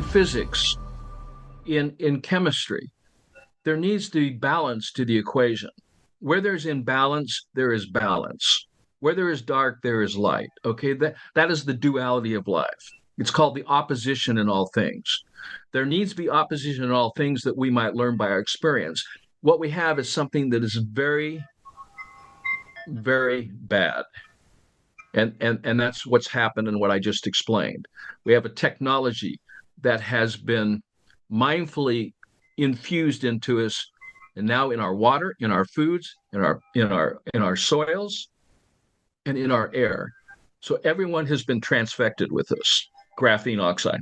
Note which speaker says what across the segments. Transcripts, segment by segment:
Speaker 1: physics, in chemistry, there needs to be balance to the equation. Where there's imbalance, there is balance. Where there is dark, there is light. Okay, that is the duality of life. It's called the opposition in all things. There needs to be opposition in all things that we might learn by our experience. What we have is something that is very, very bad. And that's what's happened and what I just explained. We have a technology that has been mindfully infused into us, and now in our water, in our foods, in our soils, and in our air. So everyone has been transfected with this graphene oxide.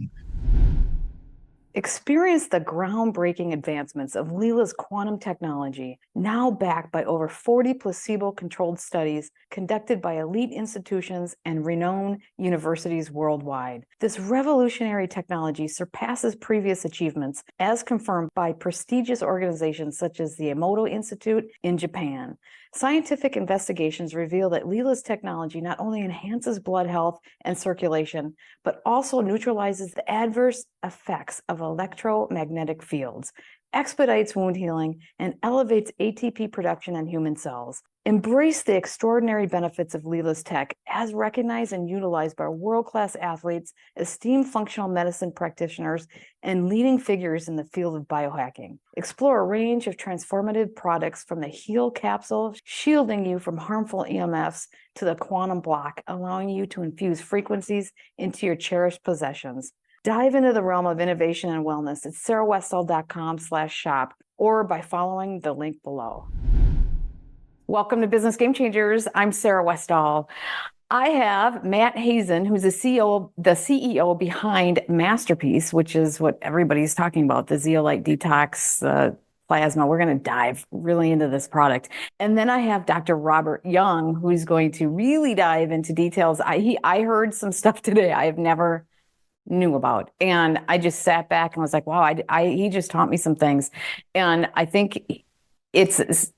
Speaker 2: Experience the groundbreaking advancements of Leela's quantum technology, now backed by over 40 placebo-controlled studies conducted by elite institutions and renowned universities worldwide. This revolutionary technology surpasses previous achievements, as confirmed by prestigious organizations such as the Emoto Institute in Japan. Scientific investigations reveal that Leela's technology not only enhances blood health and circulation, but also neutralizes the adverse effects of electromagnetic fields, expedites wound healing, and elevates ATP production in human cells. Embrace the extraordinary benefits of Leela's tech as recognized and utilized by world-class athletes, esteemed functional medicine practitioners, and leading figures in the field of biohacking. Explore a range of transformative products from the Heal capsule, shielding you from harmful EMFs, to the quantum block, allowing you to infuse frequencies into your cherished possessions. Dive into the realm of innovation and wellness at sarahwestall.com/shop or by following the link below. Welcome to Business Game Changers. I'm Sarah Westall. I have Matt Hazen, who's the CEO behind MasterPeace, which is what everybody's talking about, the zeolite detox plasma. We're going to dive really into this product. And then I have Dr. Robert Young, who's going to really dive into details. I heard some stuff today I have never knew about. And I just sat back and was like, wow, he just taught me some things. And I think it's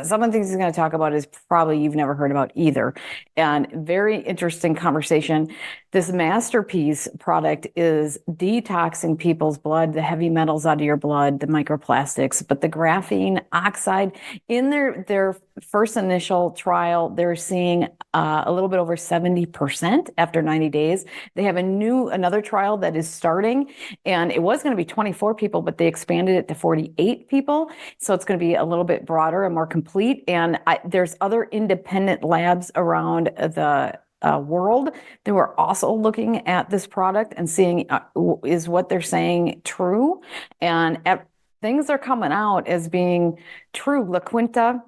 Speaker 2: some of the things he's going to talk about is probably you've never heard about either. And very interesting conversation. This MasterPeace product is detoxing people's blood, the heavy metals out of your blood, the microplastics, but the graphene oxide in their first initial trial, they're seeing a little bit over 70% after 90 days. They have another trial that is starting, and it was going to be 24 people, but they expanded it to 48 people. So it's going to be a little bit broader and more complete. And there's other independent labs around the world that were also looking at this product and seeing is what they're saying true. And things are coming out as being true. La Quinta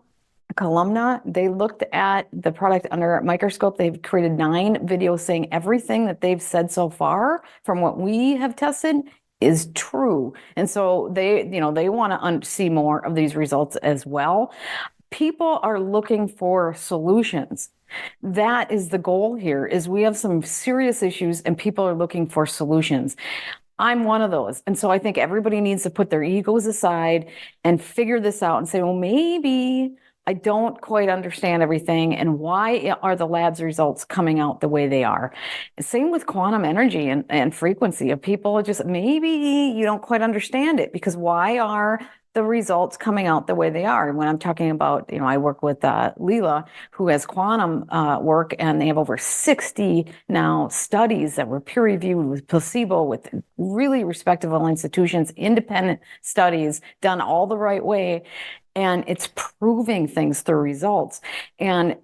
Speaker 2: Columna, they looked at the product under a microscope. They've created 9 videos saying everything that they've said so far from what we have tested is true. And so they want to see more of these results as well. People are looking for solutions. That is the goal here, is we have some serious issues and people are looking for solutions. I'm one of those. And so I think everybody needs to put their egos aside and figure this out and say, well, maybe I don't quite understand everything, and why are the lab's results coming out the way they are? Same with quantum energy and frequency of people. Just maybe you don't quite understand it, because why are the results coming out the way they are? When I'm talking about, I work with Leela, who has quantum work, and they have over 60 now studies that were peer-reviewed with placebo, with really respectable institutions, independent studies done all the right way. And it's proving things through results. And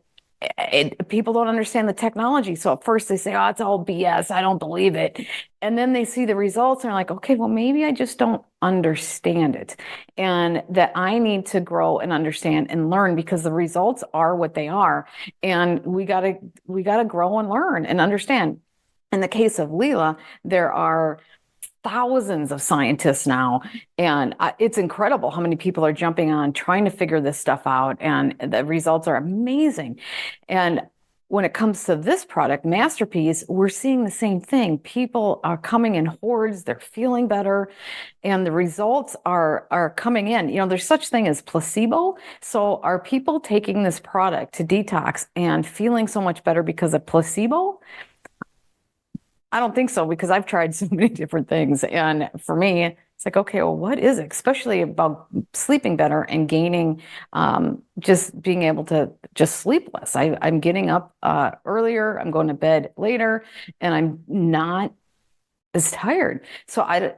Speaker 2: people don't understand the technology. So at first they say, oh, it's all BS. I don't believe it. And then they see the results and they're like, okay, well, maybe I just don't understand it. And that I need to grow and understand and learn, because the results are what they are. And we gotta grow and learn and understand. In the case of Leela, there are thousands of scientists now, and it's incredible how many people are jumping on trying to figure this stuff out, and the results are amazing. And when it comes to this product, MasterPeace, we're seeing the same thing. People are coming in hordes, they're feeling better, and the results are coming in. There's such thing as placebo. So are people taking this product to detox and feeling so much better because of placebo? I don't think so because I've tried so many different things. And for me, it's like, okay, well, what is it? Especially about sleeping better and gaining, just being able to just sleep less. I'm getting up earlier, I'm going to bed later, and I'm not as tired. So I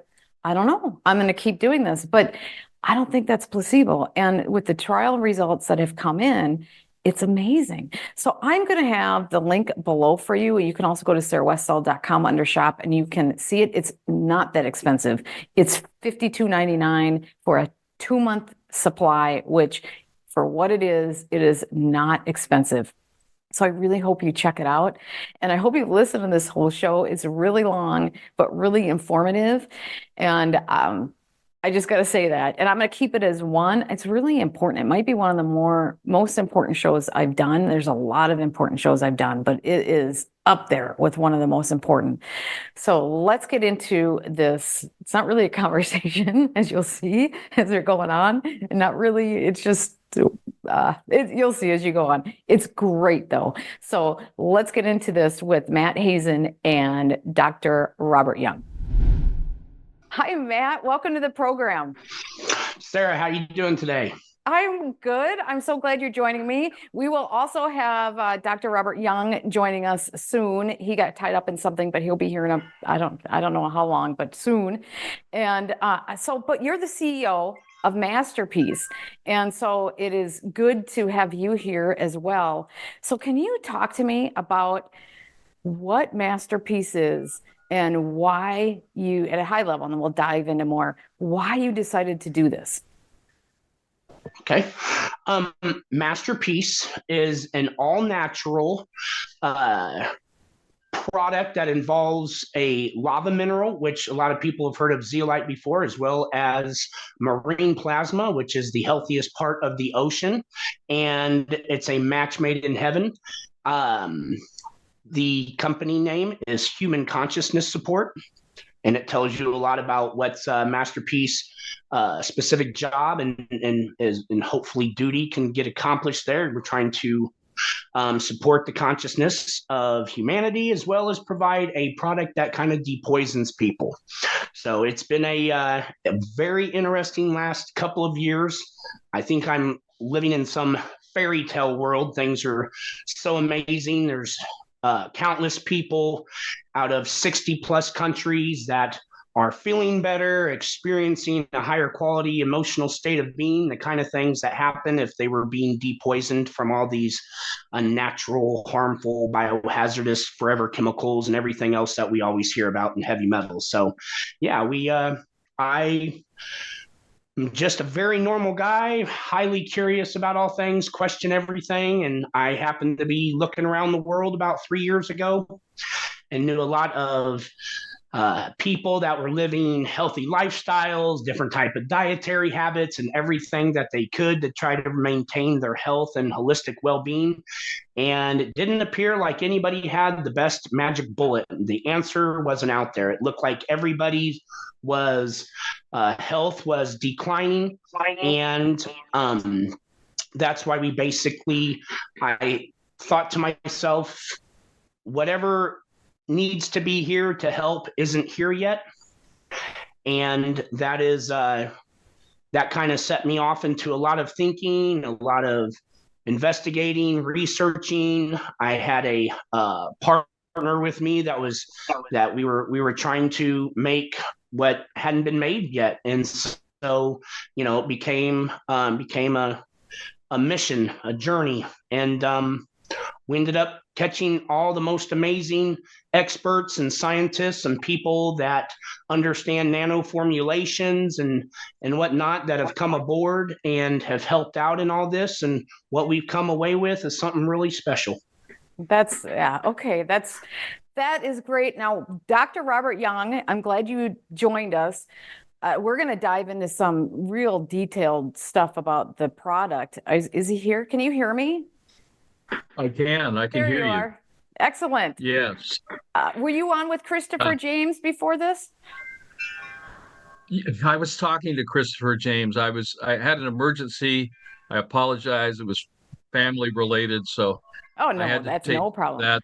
Speaker 2: don't know. I'm going to keep doing this, but I don't think that's placebo. And with the trial results that have come in, it's amazing. So I'm going to have the link below for you. You can also go to sarahwestall.com under shop and you can see it. It's not that expensive. It's $52.99 for a 2-month supply, which for what it is not expensive. So I really hope you check it out. And I hope you listen to this whole show. It's really long, but really informative. And I just got to say that. And I'm going to keep it as one. It's really important. It might be one of the most important shows I've done. There's a lot of important shows I've done, but it is up there with one of the most important. So let's get into this. It's not really a conversation, as you'll see as they're going on. And not really, it's just you'll see as you go on. It's great though. So let's get into this with Matt Hazen and Dr. Robert Young. Hi, Matt. Welcome to the program.
Speaker 3: Sarah, how you doing today?
Speaker 2: I'm good. I'm so glad you're joining me. We will also have Dr. Robert Young joining us soon. He got tied up in something, but he'll be here in I don't know how long, but soon. And but you're the CEO of MasterPeace. And so it is good to have you here as well. So can you talk to me about what MasterPeace is and why you, at a high level, and then we'll dive into more, why you decided to do this?
Speaker 3: Okay. MasterPeace is an all-natural product that involves a lava mineral, which a lot of people have heard of zeolite before, as well as marine plasma, which is the healthiest part of the ocean. And it's a match made in heaven. The company name is Human Consciousness Support, and it tells you a lot about what's MasterPeace specific job and hopefully duty can get accomplished there. We're trying to support the consciousness of humanity, as well as provide a product that kind of depoisons people. So it's been a very interesting last couple of years. I think I'm living in some fairy tale world. Things are so amazing. There's countless people out of 60 plus countries that are feeling better, experiencing a higher quality emotional state of being, the kind of things that happen if they were being depoisoned from all these unnatural, harmful, biohazardous, forever chemicals and everything else that we always hear about in heavy metals. So yeah, I'm just a very normal guy, highly curious about all things, question everything. And I happened to be looking around the world about 3 years ago and knew a lot of people that were living healthy lifestyles, different type of dietary habits, and everything that they could to try to maintain their health and holistic well-being. And it didn't appear like anybody had the best magic bullet. The answer wasn't out there. It looked like everybody's health was declining, and that's why I thought to myself, whatever needs to be here to help isn't here yet. And that kind of set me off into a lot of thinking, a lot of investigating, researching. I had a partner with me that we were trying to make what hadn't been made yet. And so, it became a mission, a journey. And we ended up catching all the most amazing experts and scientists and people that understand nano formulations and whatnot that have come aboard and have helped out in all this. And what we've come away with is something really special.
Speaker 2: Okay. That is great. Now, Dr. Robert Young, I'm glad you joined us. We're going to dive into some real detailed stuff about the product. Is he here? Can you hear me?
Speaker 1: I can hear you.
Speaker 2: Are. Excellent.
Speaker 1: Yes.
Speaker 2: Were you on with Christopher James before this?
Speaker 1: I was talking to Christopher James. I had an emergency. I apologize. It was family related, so
Speaker 2: Oh no,
Speaker 1: I had to
Speaker 2: that's
Speaker 1: take
Speaker 2: no problem.
Speaker 1: that.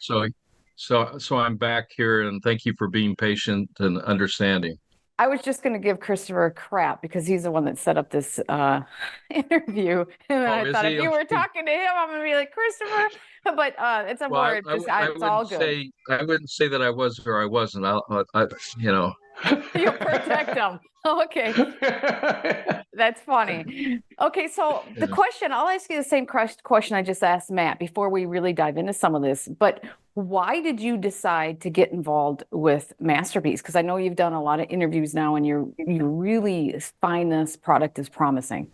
Speaker 1: So I'm back here, and thank you for being patient and understanding.
Speaker 2: I was just going to give Christopher a crap because he's the one that set up this interview. And then
Speaker 1: Oh,
Speaker 2: I
Speaker 1: is
Speaker 2: thought if
Speaker 1: he?
Speaker 2: you were
Speaker 1: Okay.
Speaker 2: talking to him, I'm going to be like, Christopher. But it's a
Speaker 1: Well,
Speaker 2: more just, it's all good.
Speaker 1: I wouldn't say that I was or I wasn't. You know.
Speaker 2: You'll protect him. Okay. That's funny. Okay, so the
Speaker 1: Yeah.
Speaker 2: question, I'll ask you the same question I just asked Matt before we really dive into some of this. But why did you decide to get involved with MasterPeace? Because I know you've done a lot of interviews now and you really find this product is promising.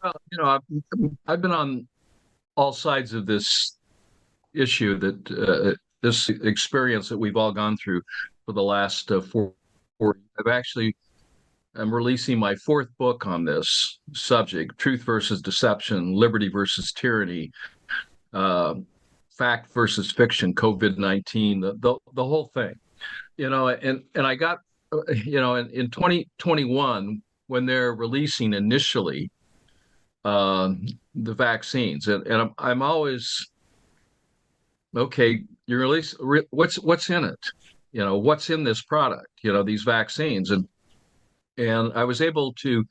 Speaker 1: Well, I've been on all sides of this issue this experience that we've all gone through for the last four. I'm releasing my fourth book on this subject: truth versus deception, liberty versus tyranny, uh, fact versus fiction, COVID-19, the whole thing. And I got in 2021 when they're releasing initially uh, the vaccines, and I'm always okay. You release what's in it, what's in this product, these vaccines, and I was able to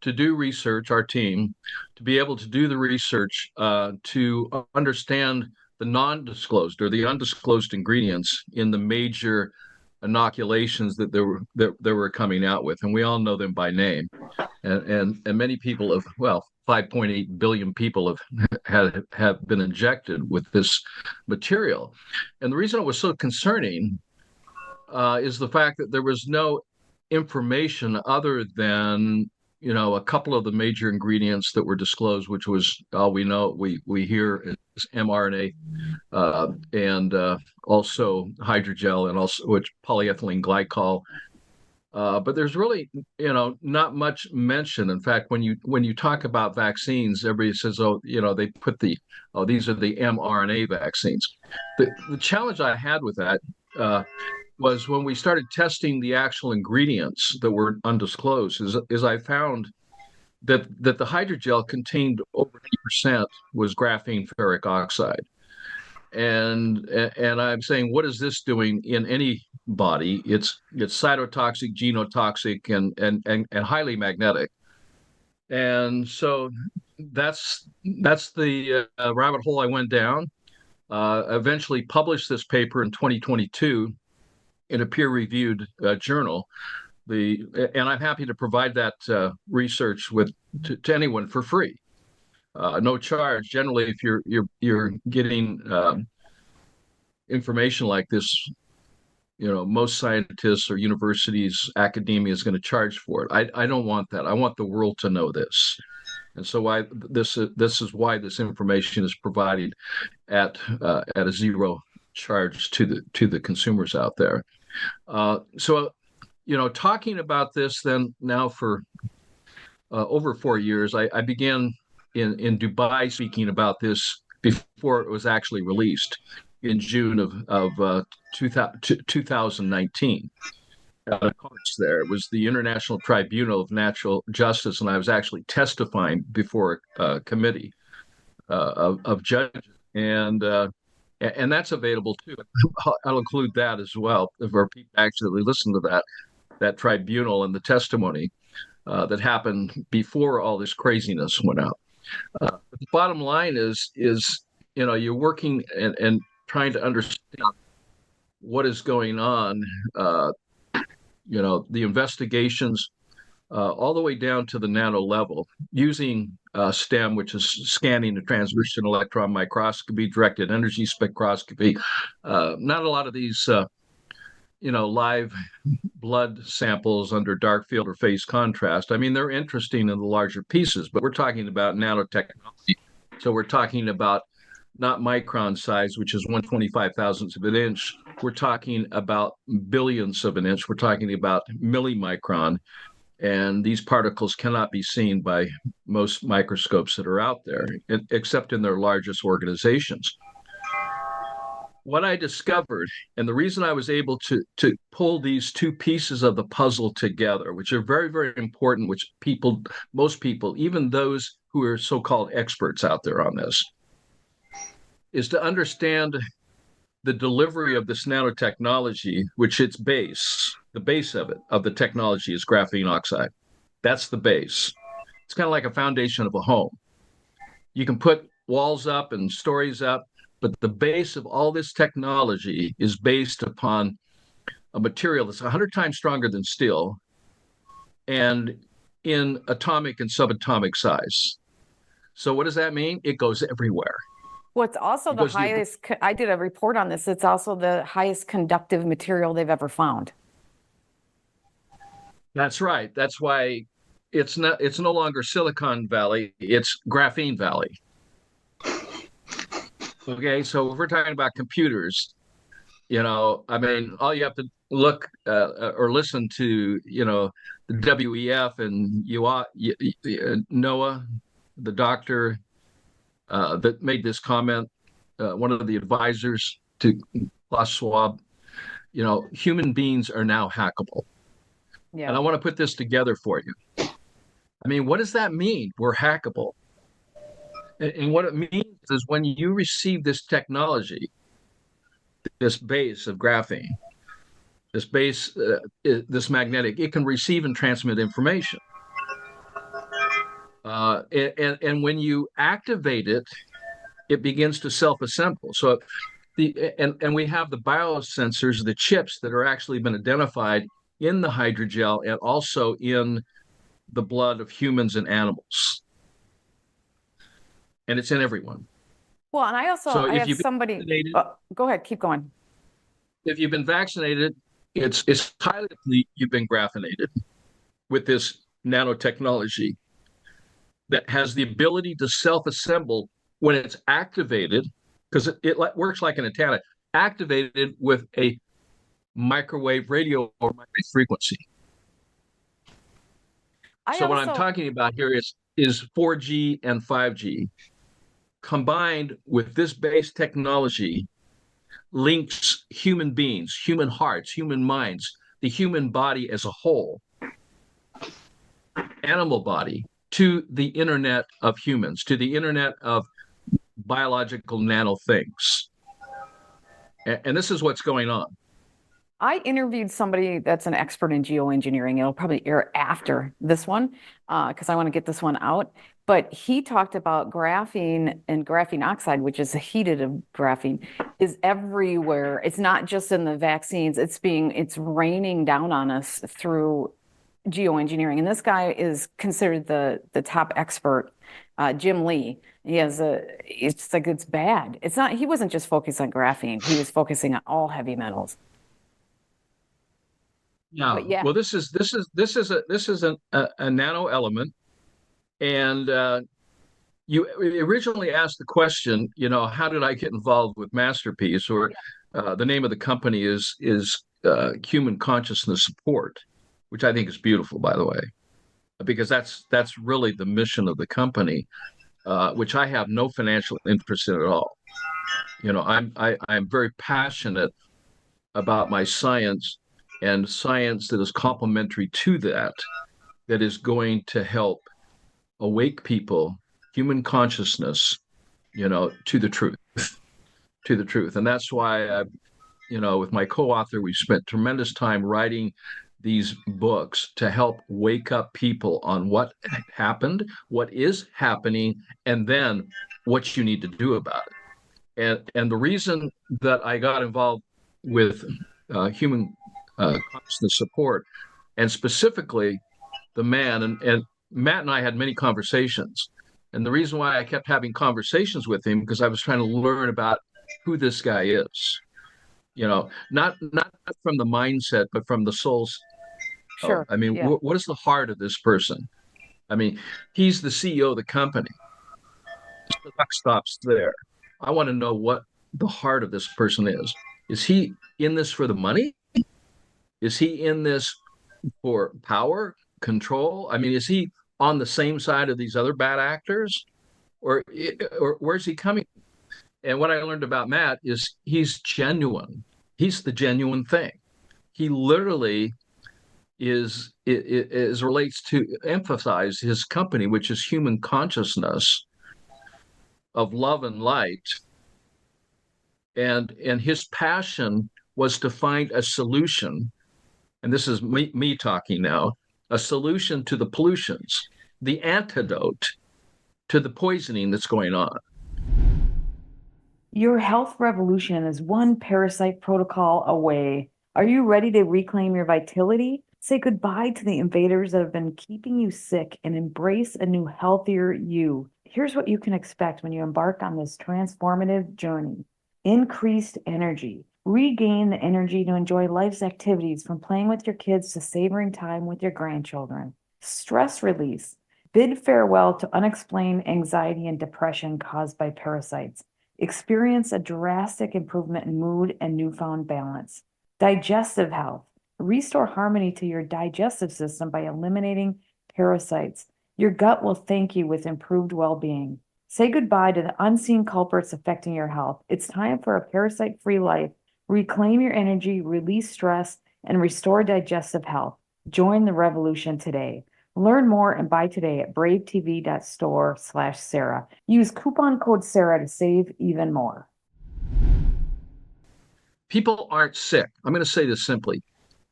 Speaker 1: do research, our team, to be able to do the research to understand the non-disclosed or the undisclosed ingredients in the major inoculations that were coming out with, and we all know them by name, and many people have, well, 5.8 billion people have been injected with this material, and the reason it was so concerning is the fact that there was no information other than a couple of the major ingredients that were disclosed, which was all we know. We hear is mRNA and also hydrogel and also which polyethylene glycol. But there's really not much mention. In fact, when you talk about vaccines, everybody says, oh, they put these are the mRNA vaccines. The challenge I had with that. Was when we started testing the actual ingredients that were undisclosed, is I found that the hydrogel contained over 80% was graphene ferric oxide. And I'm saying, what is this doing in any body? It's cytotoxic, genotoxic, and highly magnetic. And so that's the rabbit hole I went down. Eventually published this paper in 2022 in a peer-reviewed journal. And I'm happy to provide that research to anyone for free, no charge. Generally, if you're getting information like this, most scientists or universities, academia is going to charge for it. I don't want that. I want the world to know this, and so this is why this information is provided at a zero charge to the consumers out there. So, talking about this then now for over 4 years, I began in Dubai speaking about this before it was actually released in June of 2019. There it was the International Tribunal of Natural Justice, and I was actually testifying before a committee of judges, and that's available too. I'll include that as well for people actually listen to that tribunal and the testimony that happened before all this craziness went out. But the bottom line is you're working and trying to understand what is going on. The investigations all the way down to the nano level using STEM, which is scanning and transmission electron microscopy, directed energy spectroscopy. Not a lot of these, live blood samples under dark field or phase contrast. I mean, they're interesting in the larger pieces, but we're talking about nanotechnology. So we're talking about not micron size, which is 1/25,000th of an inch. We're talking about billionths of an inch. We're talking about millimicron. And these particles cannot be seen by most microscopes that are out there, except in their largest organizations. What I discovered, and the reason I was able to pull these two pieces of the puzzle together, which are very, very important, which most people, even those who are so-called experts out there on this, is to understand the delivery of this nanotechnology, which its base, the base of it, of the technology is graphene oxide. That's the base. It's kind of like a foundation of a home. You can put walls up and stories up, but the base of all this technology is based upon a material that's 100 times stronger than steel and in atomic and subatomic size. So what does that mean? It goes everywhere.
Speaker 2: What's also the highest, I did a report on this, it's also the highest conductive material they've ever found.
Speaker 1: That's right. That's why it's no longer Silicon Valley, it's Graphene Valley. Okay, so if we're talking about computers, I mean, all you have to look or listen to, the WEF and Noah, the doctor that made this comment, one of the advisors to Klaus Schwab, human beings are now hackable. Yeah. And I want to put this together for you. I mean, what does that mean? We're hackable. And what it means is when you receive this technology, this base of graphene, this base, this magnetic, it can receive and transmit information. And when you activate it, it begins to self-assemble. So and we have the biosensors, the chips that are actually been identified in the hydrogel and also in the blood of humans and animals. And it's in everyone.
Speaker 2: Well, and I have somebody, go ahead, keep going.
Speaker 1: If you've been vaccinated, it's highly likely you've been graphinated with this nanotechnology that has the ability to self-assemble when it's activated, because it works like an antenna, activated with a microwave radio or microwave frequency. What I'm talking about here is 4G and 5G combined with this base technology links human beings, human hearts, human minds, the human body as a whole, animal body, to the internet of humans, to the internet of biological nano things. And this is what's going on.
Speaker 2: I interviewed somebody that's an expert in geoengineering. It'll probably air after this one because I want to get this one out. But he talked about graphene and graphene oxide, which is a heated of graphene, is everywhere. It's not just in the vaccines. It's raining down on us through geoengineering. And this guy is considered the top expert, Jim Lee. It's like, it's bad. It's not, he wasn't just focused on graphene. He was focusing on all heavy metals.
Speaker 1: Yeah. Well, this is a nano element, and you originally asked the question, how did I get involved with MasterPeace? Or the name of the company is Human Consciousness Support, which I think is beautiful, by the way, because that's really the mission of the company, which I have no financial interest in at all. I'm very passionate about my science, and science that is complementary to that is going to help awake people, human consciousness, to the truth. And that's why with my co-author, we spent tremendous time writing these books to help wake up people on what happened, what is happening, and then what you need to do about it. And the reason that I got involved with human consciousness support, and specifically the man, and Matt and I had many conversations. And the reason why I kept having conversations with him, because I was trying to learn about who this guy is, not from the mindset, but from the soul's.
Speaker 2: Sure.
Speaker 1: I mean, what is the heart of this person? I mean, he's the CEO of the company. The buck stops there. I want to know what the heart of this person is. Is he in this for the money? Is he in this for power, control? I mean, is he on the same side of these other bad actors? Or where's he coming? And what I learned about Matt is he's genuine. He's the genuine thing. He literally is relates to emphasize his company, which is human consciousness of love and light, and his passion was to find a solution, and this is me talking now, a solution to the pollutions, the antidote to the poisoning that's going on.
Speaker 2: Your health revolution is one parasite protocol away. Are you ready to reclaim your vitality? Say goodbye to the invaders that have been keeping you sick and embrace a new, healthier you. Here's what you can expect when you embark on this transformative journey. Increased energy. Regain the energy to enjoy life's activities, from playing with your kids to savoring time with your grandchildren. Stress release. Bid farewell to unexplained anxiety and depression caused by parasites. Experience a drastic improvement in mood and newfound balance. Digestive health. Restore harmony to your digestive system by eliminating parasites. Your gut will thank you with improved well-being. Say goodbye to the unseen culprits affecting your health. It's time for a parasite-free life. Reclaim your energy, release stress, and restore digestive health. Join the revolution today. Learn more and buy today at bravetv.store/Sarah. Use coupon code Sarah to save even more.
Speaker 1: People aren't sick. I'm going to say this simply.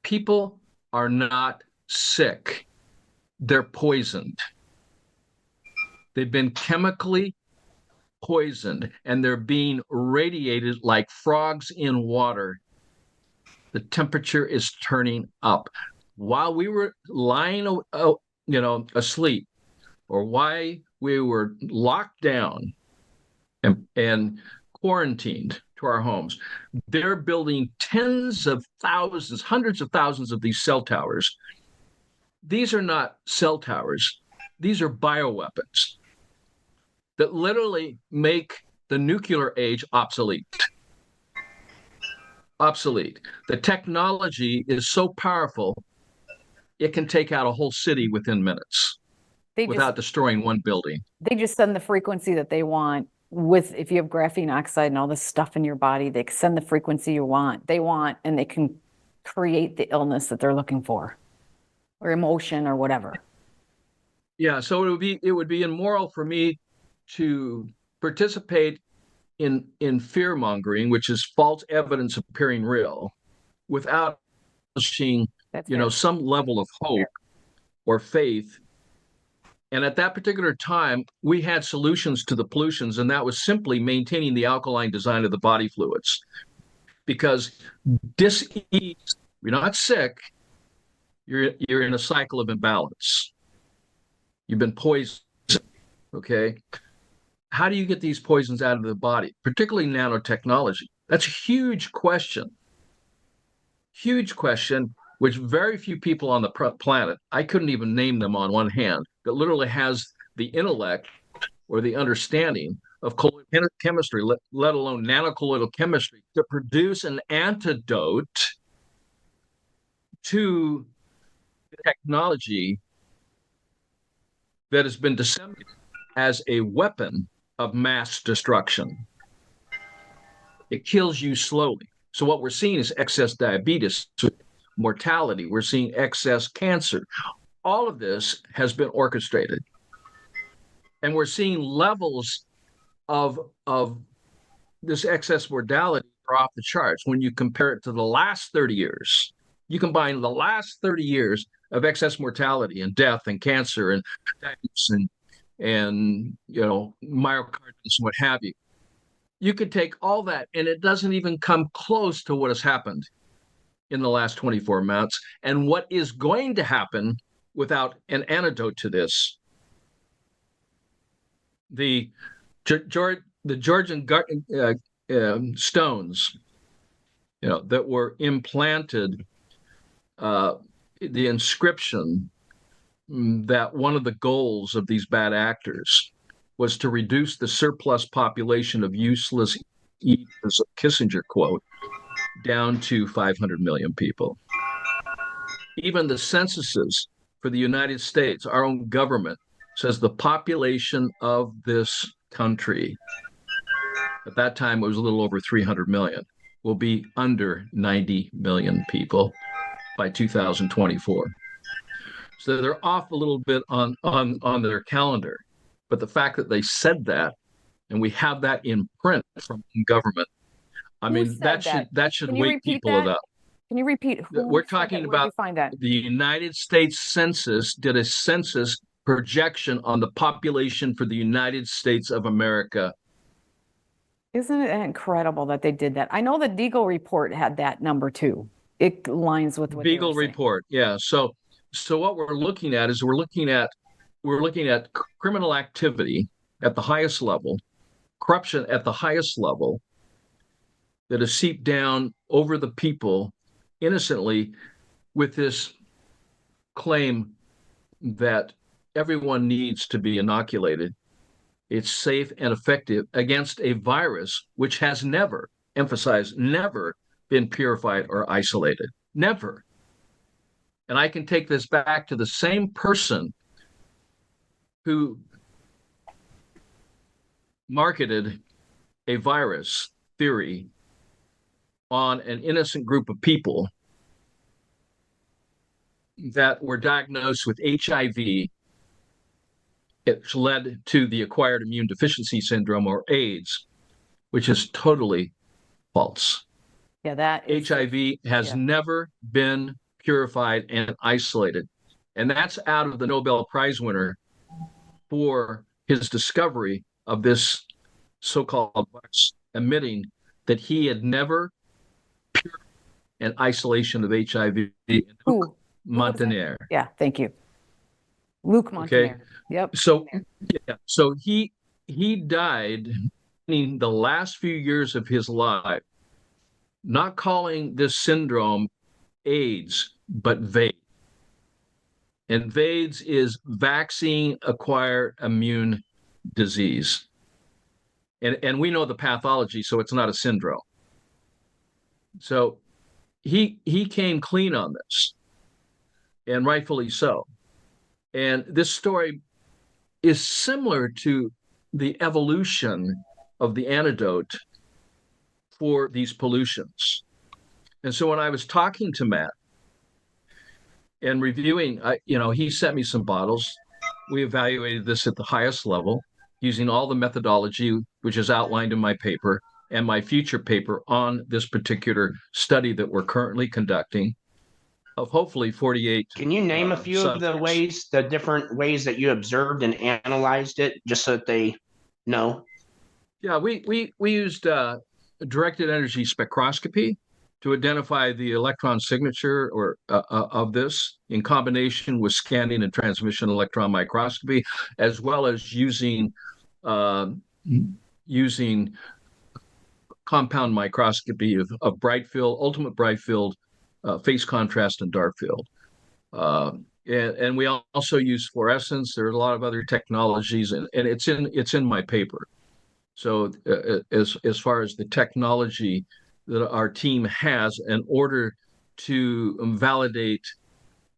Speaker 1: People are not sick. They're poisoned. They've been chemically poisoned, and they're being radiated like frogs in water. The temperature is turning up. While we were lying asleep, or why we were locked down and quarantined to our homes, they're building tens of thousands, hundreds of thousands of these cell towers. These are not cell towers. These are bioweapons that literally make the nuclear age obsolete. Obsolete. The technology is so powerful, it can take out a whole city within minutes without destroying one building.
Speaker 2: They just send the frequency that they want. If you have graphene oxide and all this stuff in your body, they send the frequency they want, and they can create the illness that they're looking for, or emotion, or whatever.
Speaker 1: Yeah, so it would be immoral for me to participate in fear mongering, which is false evidence appearing real, without seeing some level of hope or faith. And at that particular time, we had solutions to the pollutions, and that was simply maintaining the alkaline design of the body fluids. Because dis-ease, you're not sick, you're in a cycle of imbalance. You've been poisoned, okay? How do you get these poisons out of the body, particularly nanotechnology? That's a huge question. Huge question, which very few people on the planet, I couldn't even name them on one hand, that literally has the intellect or the understanding of colloidal chemistry, let alone nanocolloidal chemistry, to produce an antidote to the technology that has been disseminated as a weapon of mass destruction. It kills you slowly. So what we're seeing is excess diabetes, mortality. We're seeing excess cancer. All of this has been orchestrated. And we're seeing levels of this excess mortality are off the charts when you compare it to the last 30 years. You combine the last 30 years of excess mortality and death and cancer and diabetes and myocarditis and what have you. You could take all that, and it doesn't even come close to what has happened in the last 24 months, and what is going to happen without an antidote to this. The Georgian stones, that were implanted, the inscription that one of the goals of these bad actors was to reduce the surplus population of useless eaters, a Kissinger quote, down to 500 million people. Even the censuses for the United States, our own government, says the population of this country, at that time it was a little over 300 million, will be under 90 million people by 2024. So they're off a little bit on their calendar. But the fact that they said that, and we have that in print from government, I
Speaker 2: Who
Speaker 1: mean,
Speaker 2: said that?
Speaker 1: that should
Speaker 2: Can you
Speaker 1: wake
Speaker 2: repeat
Speaker 1: people
Speaker 2: that?
Speaker 1: up.
Speaker 2: Can you repeat who
Speaker 1: We're
Speaker 2: said that?
Speaker 1: talking
Speaker 2: Where did you
Speaker 1: about
Speaker 2: find that?
Speaker 1: the United States Census did a census projection on the population for the United States of America.
Speaker 2: Isn't it incredible that they did that? I know the Deagle report had that number too. It aligns with what they were
Speaker 1: Beagle
Speaker 2: saying.
Speaker 1: report, yeah. So what we're looking at is we're looking at criminal activity at the highest level, corruption at the highest level that has seeped down over the people innocently with this claim that everyone needs to be inoculated. It's safe and effective against a virus which has never, emphasize, never been purified or isolated. Never. And I can take this back to the same person who marketed a virus theory on an innocent group of people that were diagnosed with HIV. It led to the acquired immune deficiency syndrome, or AIDS, which is totally false.
Speaker 2: Yeah, that is
Speaker 1: HIV has never been purified and isolated. And that's out of the Nobel Prize winner for his discovery of this so-called virus, admitting that he had never purified an isolation of HIV.
Speaker 2: Who?
Speaker 1: Montaner.
Speaker 2: Yeah, thank you. Luc Montaner.
Speaker 1: Okay.
Speaker 2: Yep.
Speaker 1: So he died in the last few years of his life, not calling this syndrome AIDS, but VAIDS. And VAIDS is vaccine-acquired immune disease. And we know the pathology, so it's not a syndrome. So he came clean on this, and rightfully so. And this story is similar to the evolution of the antidote for these pollutions. And so when I was talking to Matt and reviewing, he sent me some bottles. We evaluated this at the highest level using all the methodology, which is outlined in my paper and my future paper on this particular study that we're currently conducting of hopefully 48.
Speaker 3: Can you name a few of the different ways that you observed and analyzed it, just so that they know?
Speaker 1: Yeah, we used directed energy spectroscopy to identify the electron signature of this, in combination with scanning and transmission electron microscopy, as well as using compound microscopy of bright field, ultimate bright field, phase contrast, and dark field. And we also use fluorescence. There are a lot of other technologies, and it's in my paper. So as far as the technology that our team has in order to validate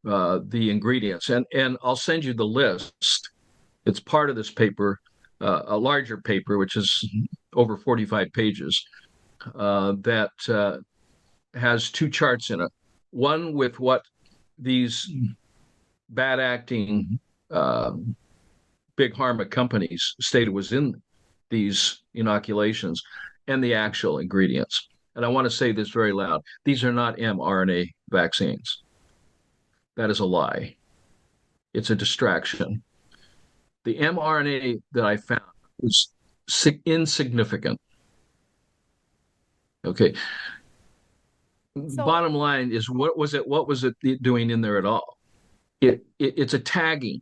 Speaker 1: the ingredients, and I'll send you the list. It's part of this paper, a larger paper, which is over 45 pages, that has two charts in it. One with what these bad acting big pharma companies stated was in these inoculations, and the actual ingredients. And I want to say this very loud. These are not mRNA vaccines. That is a lie. It's a distraction. The mRNA that I found was insignificant. Okay. So, bottom line is, what was it doing in there at all? It's a tagging.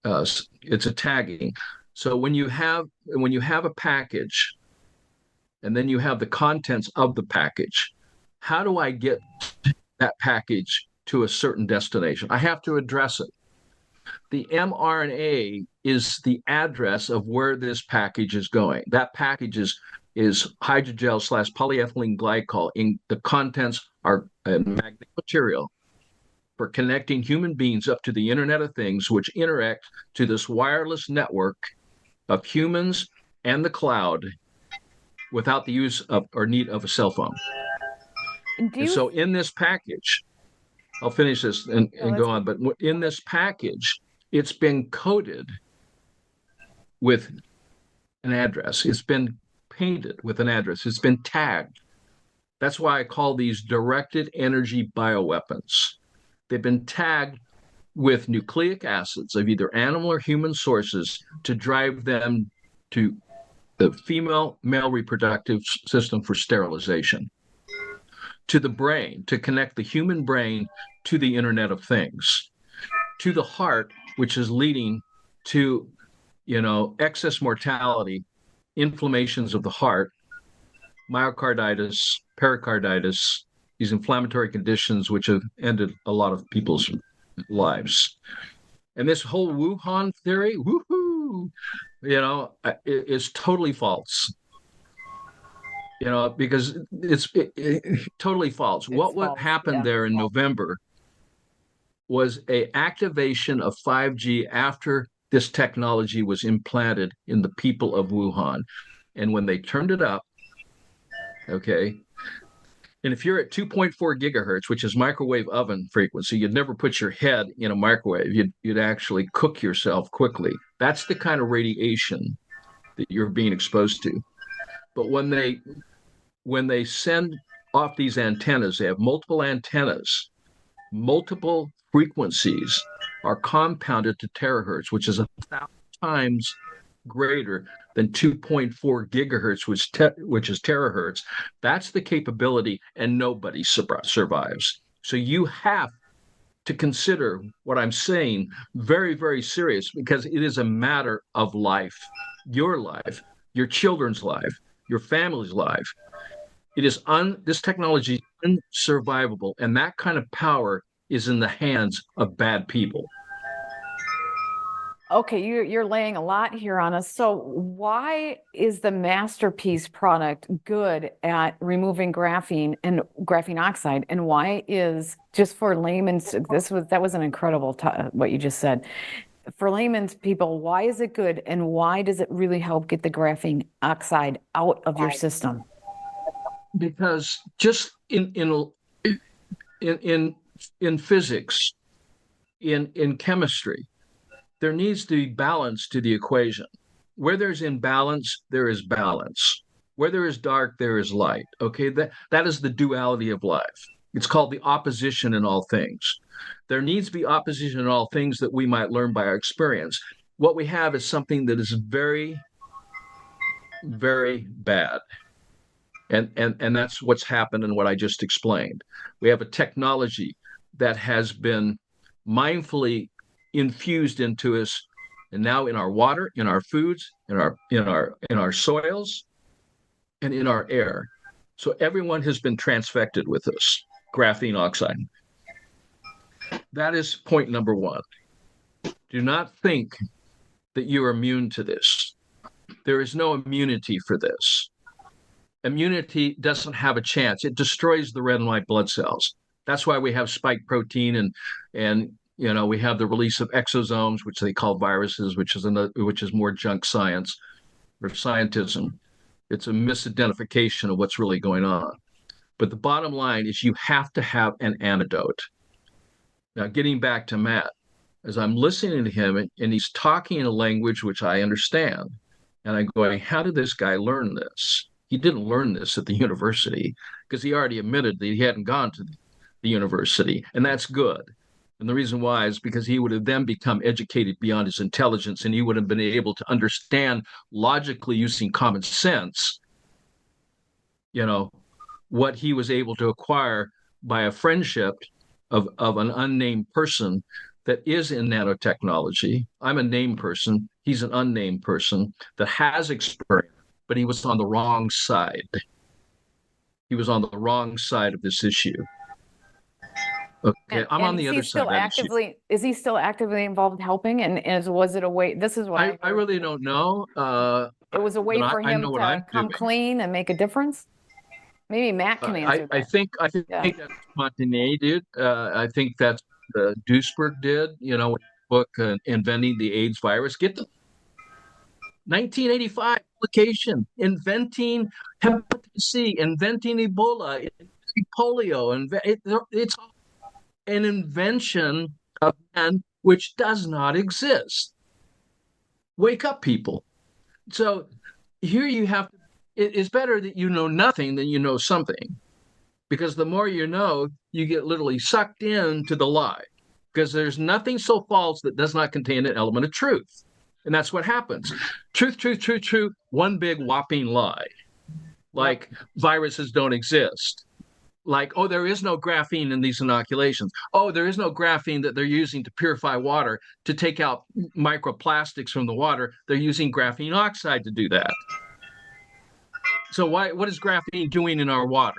Speaker 1: It's a tagging. So when you have a package, and then you have the contents of the package, how do I get that package to a certain destination? I have to address it. The mRNA is the address of where this package is going. That package is hydrogel / polyethylene glycol. The contents are magnetic material for connecting human beings up to the Internet of Things, which interact to this wireless network of humans and the cloud without the use of or need of a cell phone. And so in this package, I'll finish this and go on, but in this package, it's been coded with an address. It's been painted with an address. It's been tagged. That's why I call these directed energy bioweapons. They've been tagged with nucleic acids of either animal or human sources to drive them to the female male reproductive system for sterilization, to the brain, to connect the human brain to the Internet of Things, to the heart, which is leading to, excess mortality, inflammations of the heart, myocarditis, pericarditis, these inflammatory conditions which have ended a lot of people's lives. And this whole Wuhan theory, woohoo, is totally false. Because it's totally false. What happened there in November was a activation of 5G after this technology was implanted in the people of Wuhan. And when they turned it up, okay, and if you're at 2.4 gigahertz, which is microwave oven frequency, you'd never put your head in a microwave. You'd actually cook yourself quickly. That's the kind of radiation that you're being exposed to. But when they send off these antennas, they have multiple antennas, multiple frequencies are compounded to terahertz, which is 1,000 times greater than 2.4 gigahertz, which is terahertz. That's the capability, and nobody survives. So you have to consider what I'm saying very, very serious, because it is a matter of life, your children's life, your family's life. This technology is unsurvivable, and that kind of power is in the hands of bad people.
Speaker 2: Okay, you're laying a lot here on us. So why is the MasterPeace product good at removing graphene and graphene oxide? And why is, just for layman's, that was an incredible what you just said. For layman's people, why is it good, and why does it really help get the graphene oxide out of your system?
Speaker 1: Because just in physics, in chemistry, there needs to be balance to the equation. Where there's imbalance, there is balance. Where there is dark, there is light. Okay, that is the duality of life. It's called the opposition in all things. There needs to be opposition in all things that we might learn by our experience. What we have is something that is very, very bad. And that's what's happened and what I just explained. We have a technology that has been mindfully infused into us, and now in our water, in our foods, in our soils, and in our air. So everyone has been transfected with this graphene oxide. That is point number one. Do not think that you're immune to this. There is no immunity for this. Immunity doesn't have a chance. It destroys the red and white blood cells. That's why we have spike protein, and we have the release of exosomes, which they call viruses, which is more junk science or scientism. It's a misidentification of what's really going on. But the bottom line is you have to have an antidote. Now, getting back to Matt, as I'm listening to him, and he's talking in a language which I understand, and I'm going, how did this guy learn this? He didn't learn this at the university, because he already admitted that he hadn't gone to the university, and that's good. And the reason why is because he would have then become educated beyond his intelligence, and he would have been able to understand logically, using common sense, what he was able to acquire by a friendship of an unnamed person that is in nanotechnology. I'm a named person. He's an unnamed person that has experience, but he was on the wrong side. He was on the wrong side of this issue. Okay, I'm on the other side.
Speaker 2: Is he still actively involved helping? And was it a way? This is what
Speaker 1: I really don't know.
Speaker 2: It was a way for him to come clean and make a difference. Maybe Matt can answer that.
Speaker 1: I think that's Montagne did. I think that's Duisberg did. Book Inventing the AIDS Virus. Get the 1985 publication, inventing hepatitis C, inventing Ebola, inventing polio, it's an invention of man which does not exist. Wake up, people. So here you have, it's better that you know nothing than you know something, because the more you know, you get literally sucked into the lie, because there's nothing so false that does not contain an element of truth. And that's what happens. Truth, truth, truth, truth, one big whopping lie. Like viruses don't exist. Like, oh, there is no graphene in these inoculations. Oh, there is no graphene that they're using to purify water to take out microplastics from the water. They're using graphene oxide to do that. So what is graphene doing in our water?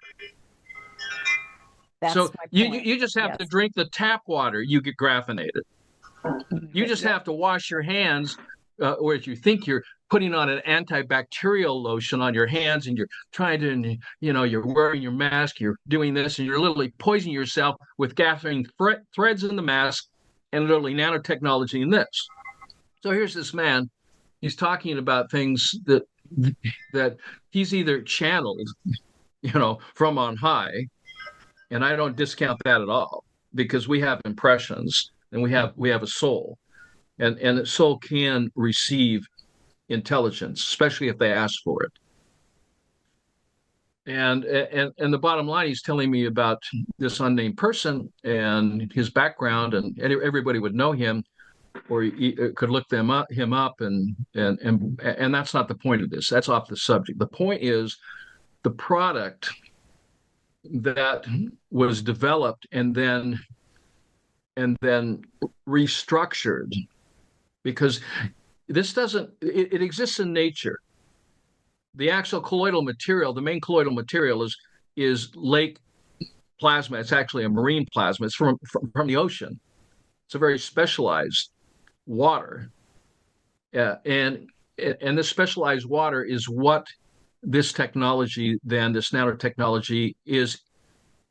Speaker 2: That's
Speaker 1: So
Speaker 2: my point.
Speaker 1: you just have to drink the tap water, you get graphinated. You just have to wash your hands, or if you think you're putting on an antibacterial lotion on your hands and you're trying to, you're wearing your mask, you're doing this, and you're literally poisoning yourself with graphene threads in the mask and literally nanotechnology in this. So here's this man, he's talking about things that he's either channeled, from on high, and I don't discount that at all, because we have impressions and we have a soul, and the soul can receive intelligence, especially if they ask for it. And the bottom line, he's telling me about this unnamed person and his background, and everybody would know him, or you could look him up, and that's not the point of this. That's off the subject. The point is the product that was developed and then restructured, because this doesn't, it exists in nature. The actual colloidal material, the main colloidal material is lake plasma. It's actually a marine plasma. It's from the ocean. It's a very specialized water. And this specialized water is what this technology, then this nanotechnology, is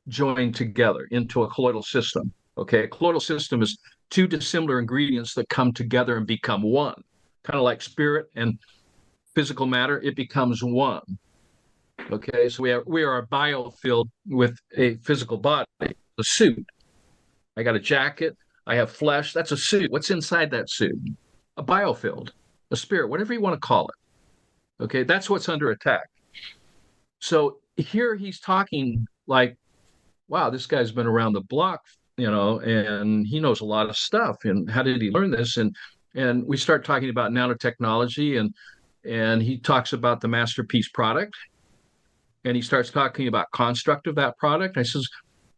Speaker 1: joined together into a colloidal system. Okay, a colloidal system is two dissimilar ingredients that come together and become one. Kind of like spirit and physical matter, it becomes one. Okay, so we are a biofield with a physical body, a suit. I got a jacket, I have flesh, that's a suit. What's inside that suit? A biofield, a spirit, whatever you want to call it. Okay, that's what's under attack. So here he's talking like, wow, this guy's been around the block, and he knows a lot of stuff. And how did he learn this? And we start talking about nanotechnology, and he talks about the MasterPeace product, and he starts talking about construct of that product. I says,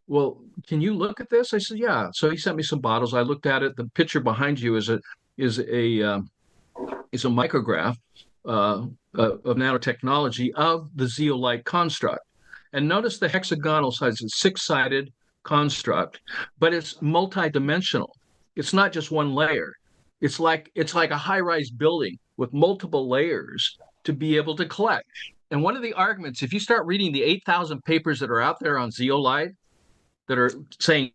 Speaker 1: well, can you look at this? I said, yeah. So he sent me some bottles. I looked at it. The picture behind you is a micrograph of nanotechnology of the zeolite construct. And notice the hexagonal size, it's six-sided construct, but it's multidimensional. It's not just one layer. It's like a high-rise building with multiple layers to be able to collect. And one of the arguments, if you start reading the 8,000 papers that are out there on zeolite that are saying,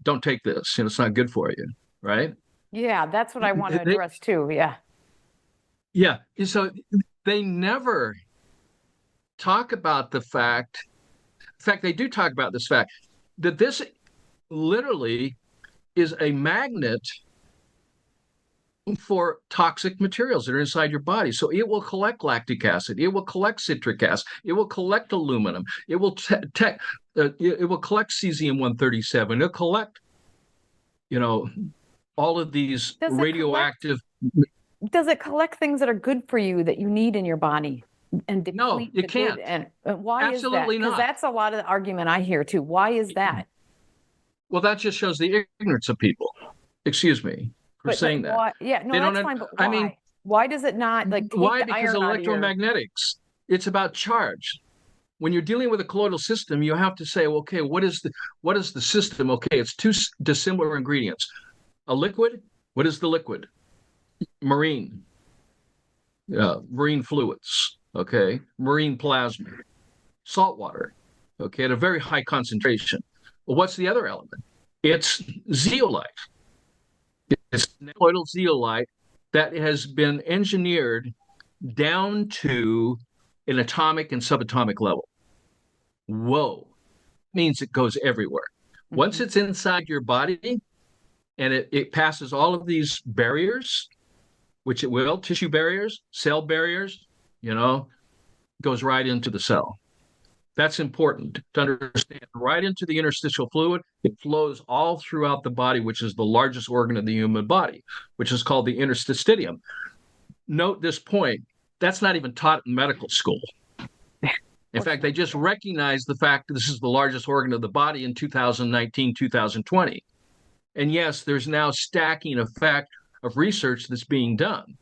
Speaker 1: don't take this, it's not good for you, right?
Speaker 2: Yeah, that's what I want to address too. Yeah.
Speaker 1: Yeah. So they never talk about the fact, in fact, they do talk about this fact that this literally is a magnet for toxic materials that are inside your body. So it will collect lactic acid, it will collect citric acid, it will collect aluminum, it will it will collect cesium-137, it'll collect, all of these radioactive.
Speaker 2: Does it collect things that are good for you that you need in your body? And
Speaker 1: no, it can't.
Speaker 2: And why
Speaker 1: Absolutely
Speaker 2: is that? Because that's a lot of the argument I hear too. Why is that?
Speaker 1: Well, that just shows the ignorance of people. Excuse me for saying that.
Speaker 2: Why, yeah, no, that's fine. But why? I mean, why does it not take
Speaker 1: why?
Speaker 2: The
Speaker 1: because
Speaker 2: iron
Speaker 1: electromagnetics. It's about charge. When you're dealing with a colloidal system, you have to say, okay, what is the system? Okay, it's two dissimilar ingredients. A liquid. What is the liquid? Marine fluids. Okay, marine plasma, salt water. Okay, at a very high concentration. Well, what's the other element? It's zeolite. It's colloidal zeolite that has been engineered down to an atomic and subatomic level. Whoa. Means it goes everywhere. Once it's inside your body and it passes all of these barriers, which it will, tissue barriers, cell barriers, goes right into the cell. That's important to understand. Right into the interstitial fluid. It flows all throughout the body, which is the largest organ of the human body, which is called the interstitium. Note this point. That's not even taught in medical school. In fact, they just recognized the fact that this is the largest organ of the body in 2019, 2020. And yes, there's now stacking effect of research that's being done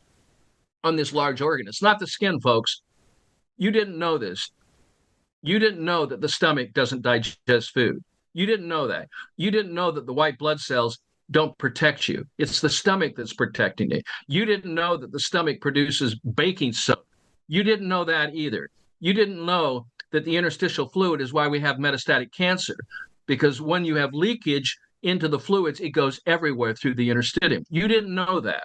Speaker 1: on this large organ. It's not the skin, folks. You didn't know this. You didn't know that the stomach doesn't digest food. You didn't know that. You didn't know that the white blood cells don't protect you. It's the stomach that's protecting you. You didn't know that the stomach produces baking soda. You didn't know that either. You didn't know that the interstitial fluid is why we have metastatic cancer, because when you have leakage into the fluids, it goes everywhere through the interstitium. You didn't know that.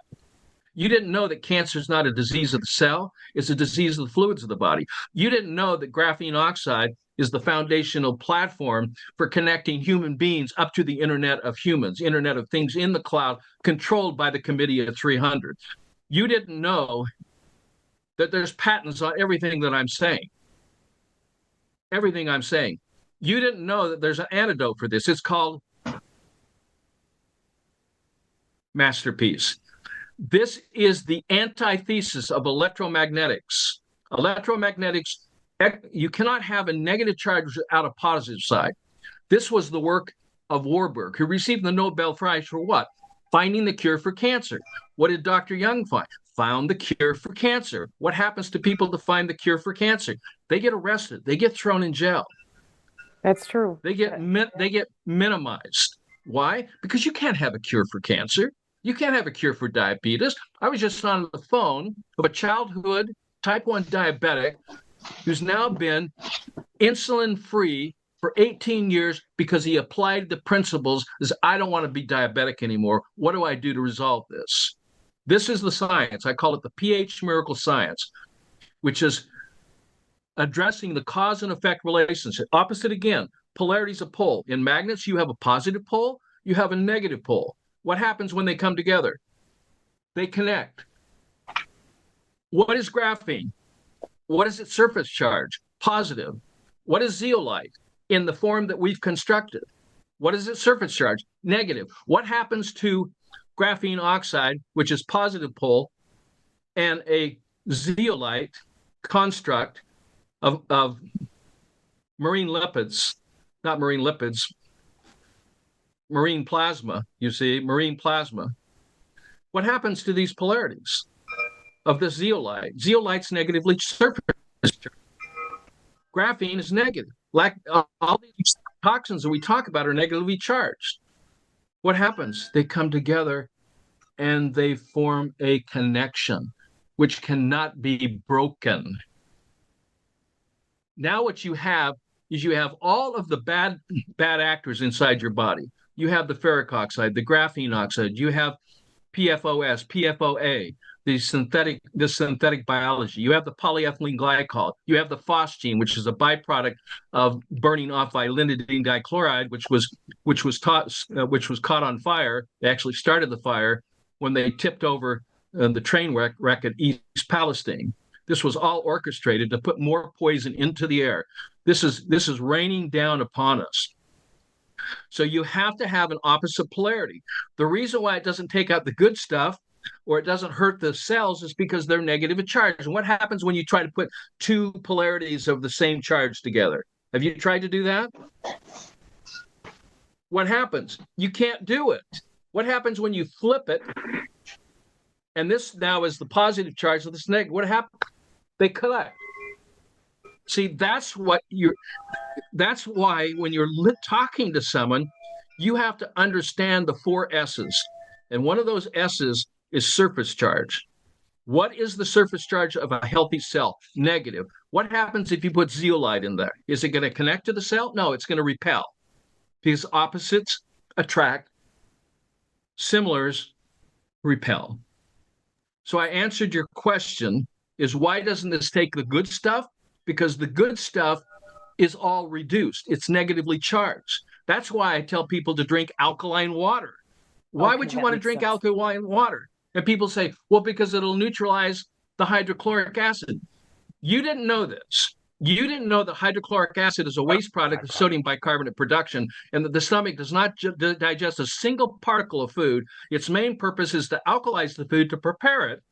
Speaker 1: You didn't know that cancer is not a disease of the cell, it's a disease of the fluids of the body. You didn't know that graphene oxide is the foundational platform for connecting human beings up to the Internet of Humans, Internet of Things in the cloud, controlled by the Committee of 300. You didn't know that there's patents on everything that I'm saying. Everything I'm saying. You didn't know that there's an antidote for this. It's called MasterPeace. This is the antithesis of electromagnetics. Electromagnetics, you cannot have a negative charge without a positive side. This was the work of Warburg, who received the Nobel Prize for what? Finding the cure for cancer. What did Dr. Young find? Found the cure for cancer. What happens to people to find the cure for cancer? They get arrested. They get thrown in jail.
Speaker 2: That's true.
Speaker 1: They get minimized. Why? Because you can't have a cure for cancer. You can't have a cure for diabetes. I was just on the phone of a childhood type 1 diabetic who's now been insulin-free for 18 years because he applied the principles as I don't want to be diabetic anymore. What do I do to resolve this? This is the science. I call it the pH miracle science, which is addressing the cause and effect relationship. Opposite again, polarities of pole. In magnets, you have a positive pole, you have a negative pole. What happens when they come together? They connect. What is graphene? What is its surface charge? Positive. What is zeolite in the form that we've constructed? What is its surface charge? Negative. What happens to graphene oxide, which is positive pole, and a zeolite construct of marine lipids, not marine lipids, marine plasma, you see, marine plasma. What happens to these polarities of the zeolite? Zeolite's negatively surface. Graphene is negative. Like all these toxins that we talk about are negatively charged. What happens? They come together and they form a connection which cannot be broken. Now what you have is you have all of the bad actors inside your body. You have the ferric oxide, the graphene oxide, you have PFOS, PFOA, the synthetic biology. You have the polyethylene glycol. You have the phosgene, which is a byproduct of burning off vilinidine dichloride, which was caught on fire. They actually started the fire when they tipped over the train wreck at East Palestine. This was all orchestrated to put more poison into the air. This is raining down upon us. So you have to have an opposite polarity. The reason why it doesn't take out the good stuff or it doesn't hurt the cells is because they're negative charge. And what happens when you try to put two polarities of the same charge together? Have you tried to do that? What happens? You can't do it. What happens when you flip it? And this now is the positive charge of this negative. What happens? They collect. See, that's why when you're talking to someone, you have to understand the 4 S's. And one of those S's is surface charge. What is the surface charge of a healthy cell? Negative. What happens if you put zeolite in there? Is it going to connect to the cell? No, it's going to repel. Because opposites attract, similars repel. So I answered your question, is why doesn't this take the good stuff? Because the good stuff is all reduced. It's negatively charged. That's why I tell people to drink alkaline water. Why would you want to drink alkaline water? And people say, well, because it'll neutralize the hydrochloric acid. You didn't know this. You didn't know that hydrochloric acid is a waste product of sodium bicarbonate production, and that the stomach does not digest a single particle of food. Its main purpose is to alkalize the food to prepare it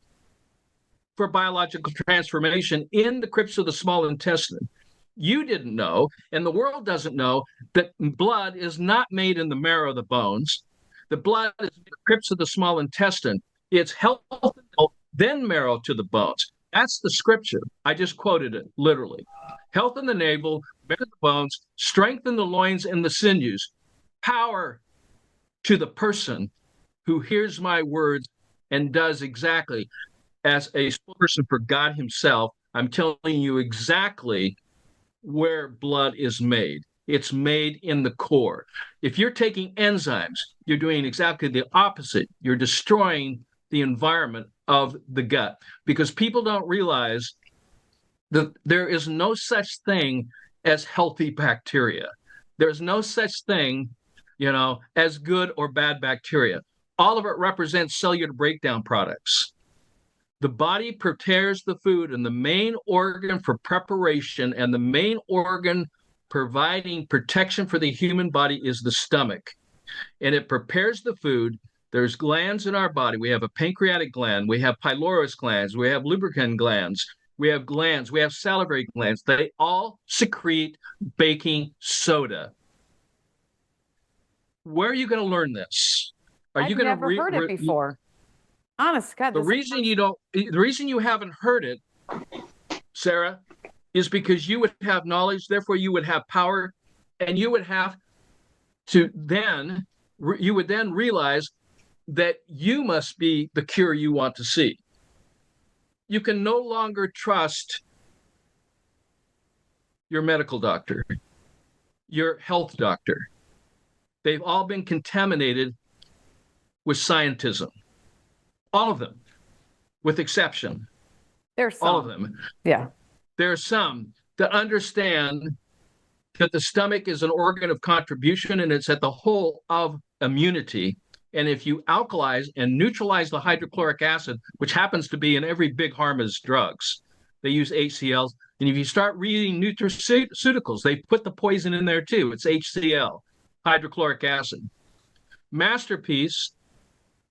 Speaker 1: for biological transformation in the crypts of the small intestine. You didn't know, and the world doesn't know, that blood is not made in the marrow of the bones. The blood is in the crypts of the small intestine. It's health, then marrow to the bones. That's the scripture. I just quoted it literally. Health in the navel, marrow to the bones, strength in the loins and the sinews, power to the person who hears my words and does exactly as a spokesperson for God himself. I'm telling you exactly where blood is made. It's made in the core. If you're taking enzymes, you're doing exactly the opposite. You're destroying the environment of the gut, because people don't realize that there is no such thing as healthy bacteria. There's no such thing, as good or bad bacteria. All of it represents cellular breakdown products. The body prepares the food, and the main organ for preparation and the main organ providing protection for the human body is the stomach. And it prepares the food. There's glands in our body. We have a pancreatic gland. We have pylorus glands. We have lubricant glands. We have glands. We have salivary glands. They all secrete baking soda. Where are you going to learn this? Are you
Speaker 2: I've
Speaker 1: going to
Speaker 2: never heard it before. Honest God,
Speaker 1: the reason you haven't heard it, Sarah, is because you would have knowledge, therefore you would have power, and you would then realize that you must be the cure you want to see. You can no longer trust your medical doctor, your health doctor. They've all been contaminated with scientism. All of them, with exception.
Speaker 2: There's some.
Speaker 1: All of them.
Speaker 2: Yeah.
Speaker 1: There are some that understand that the stomach is an organ of contribution, and it's at the whole of immunity. And if you alkalize and neutralize the hydrochloric acid, which happens to be in every big pharma's drugs, they use HCLs. And if you start reading nutraceuticals, they put the poison in there too. It's HCl, hydrochloric acid. MasterPeace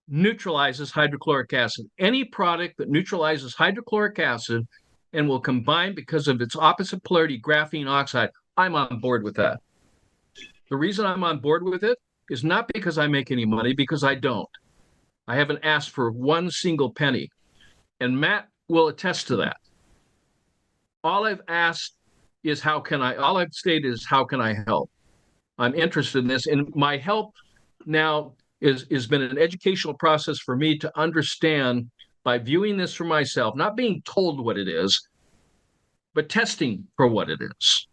Speaker 1: neutralizes hydrochloric acid. Any product that neutralizes hydrochloric acid and will combine because of its opposite polarity, graphene oxide, I'm on board with that. The reason I'm on board with it is not because I make any money, because I don't. I haven't asked for one single penny. And Matt will attest to that. All I've stated is, how can I help? I'm interested in this. And my help now has been an educational process for me to understand, by viewing this for myself, not being told what it is, but testing for what it is.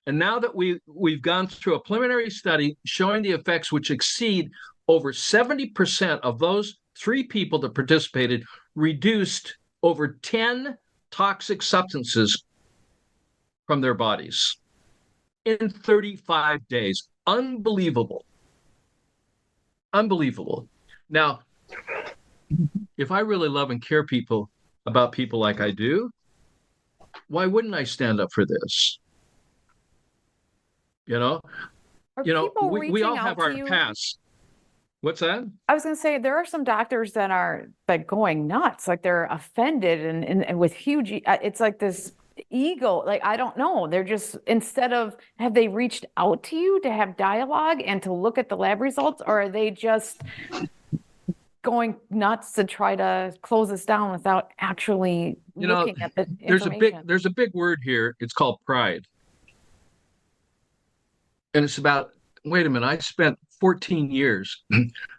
Speaker 1: And now that we've gone through a preliminary study showing the effects which exceed over 70% of those 3 people that participated, reduced over 10 toxic substances from their bodies in 35 days. Unbelievable. Unbelievable. Now, if I really love and care about people like I do, why wouldn't I stand up for this? We all have our past. What's that?
Speaker 2: I was going to say, there are some doctors that are going nuts, like they're offended and with huge, it's like this ego, like, I don't know. They're just, instead of, have they reached out to you to have dialogue and to look at the lab results, or are they just going nuts to try to close us down without actually looking at the information?
Speaker 1: There's a big word here. It's called pride. And it's about, wait a minute, I spent 14 years.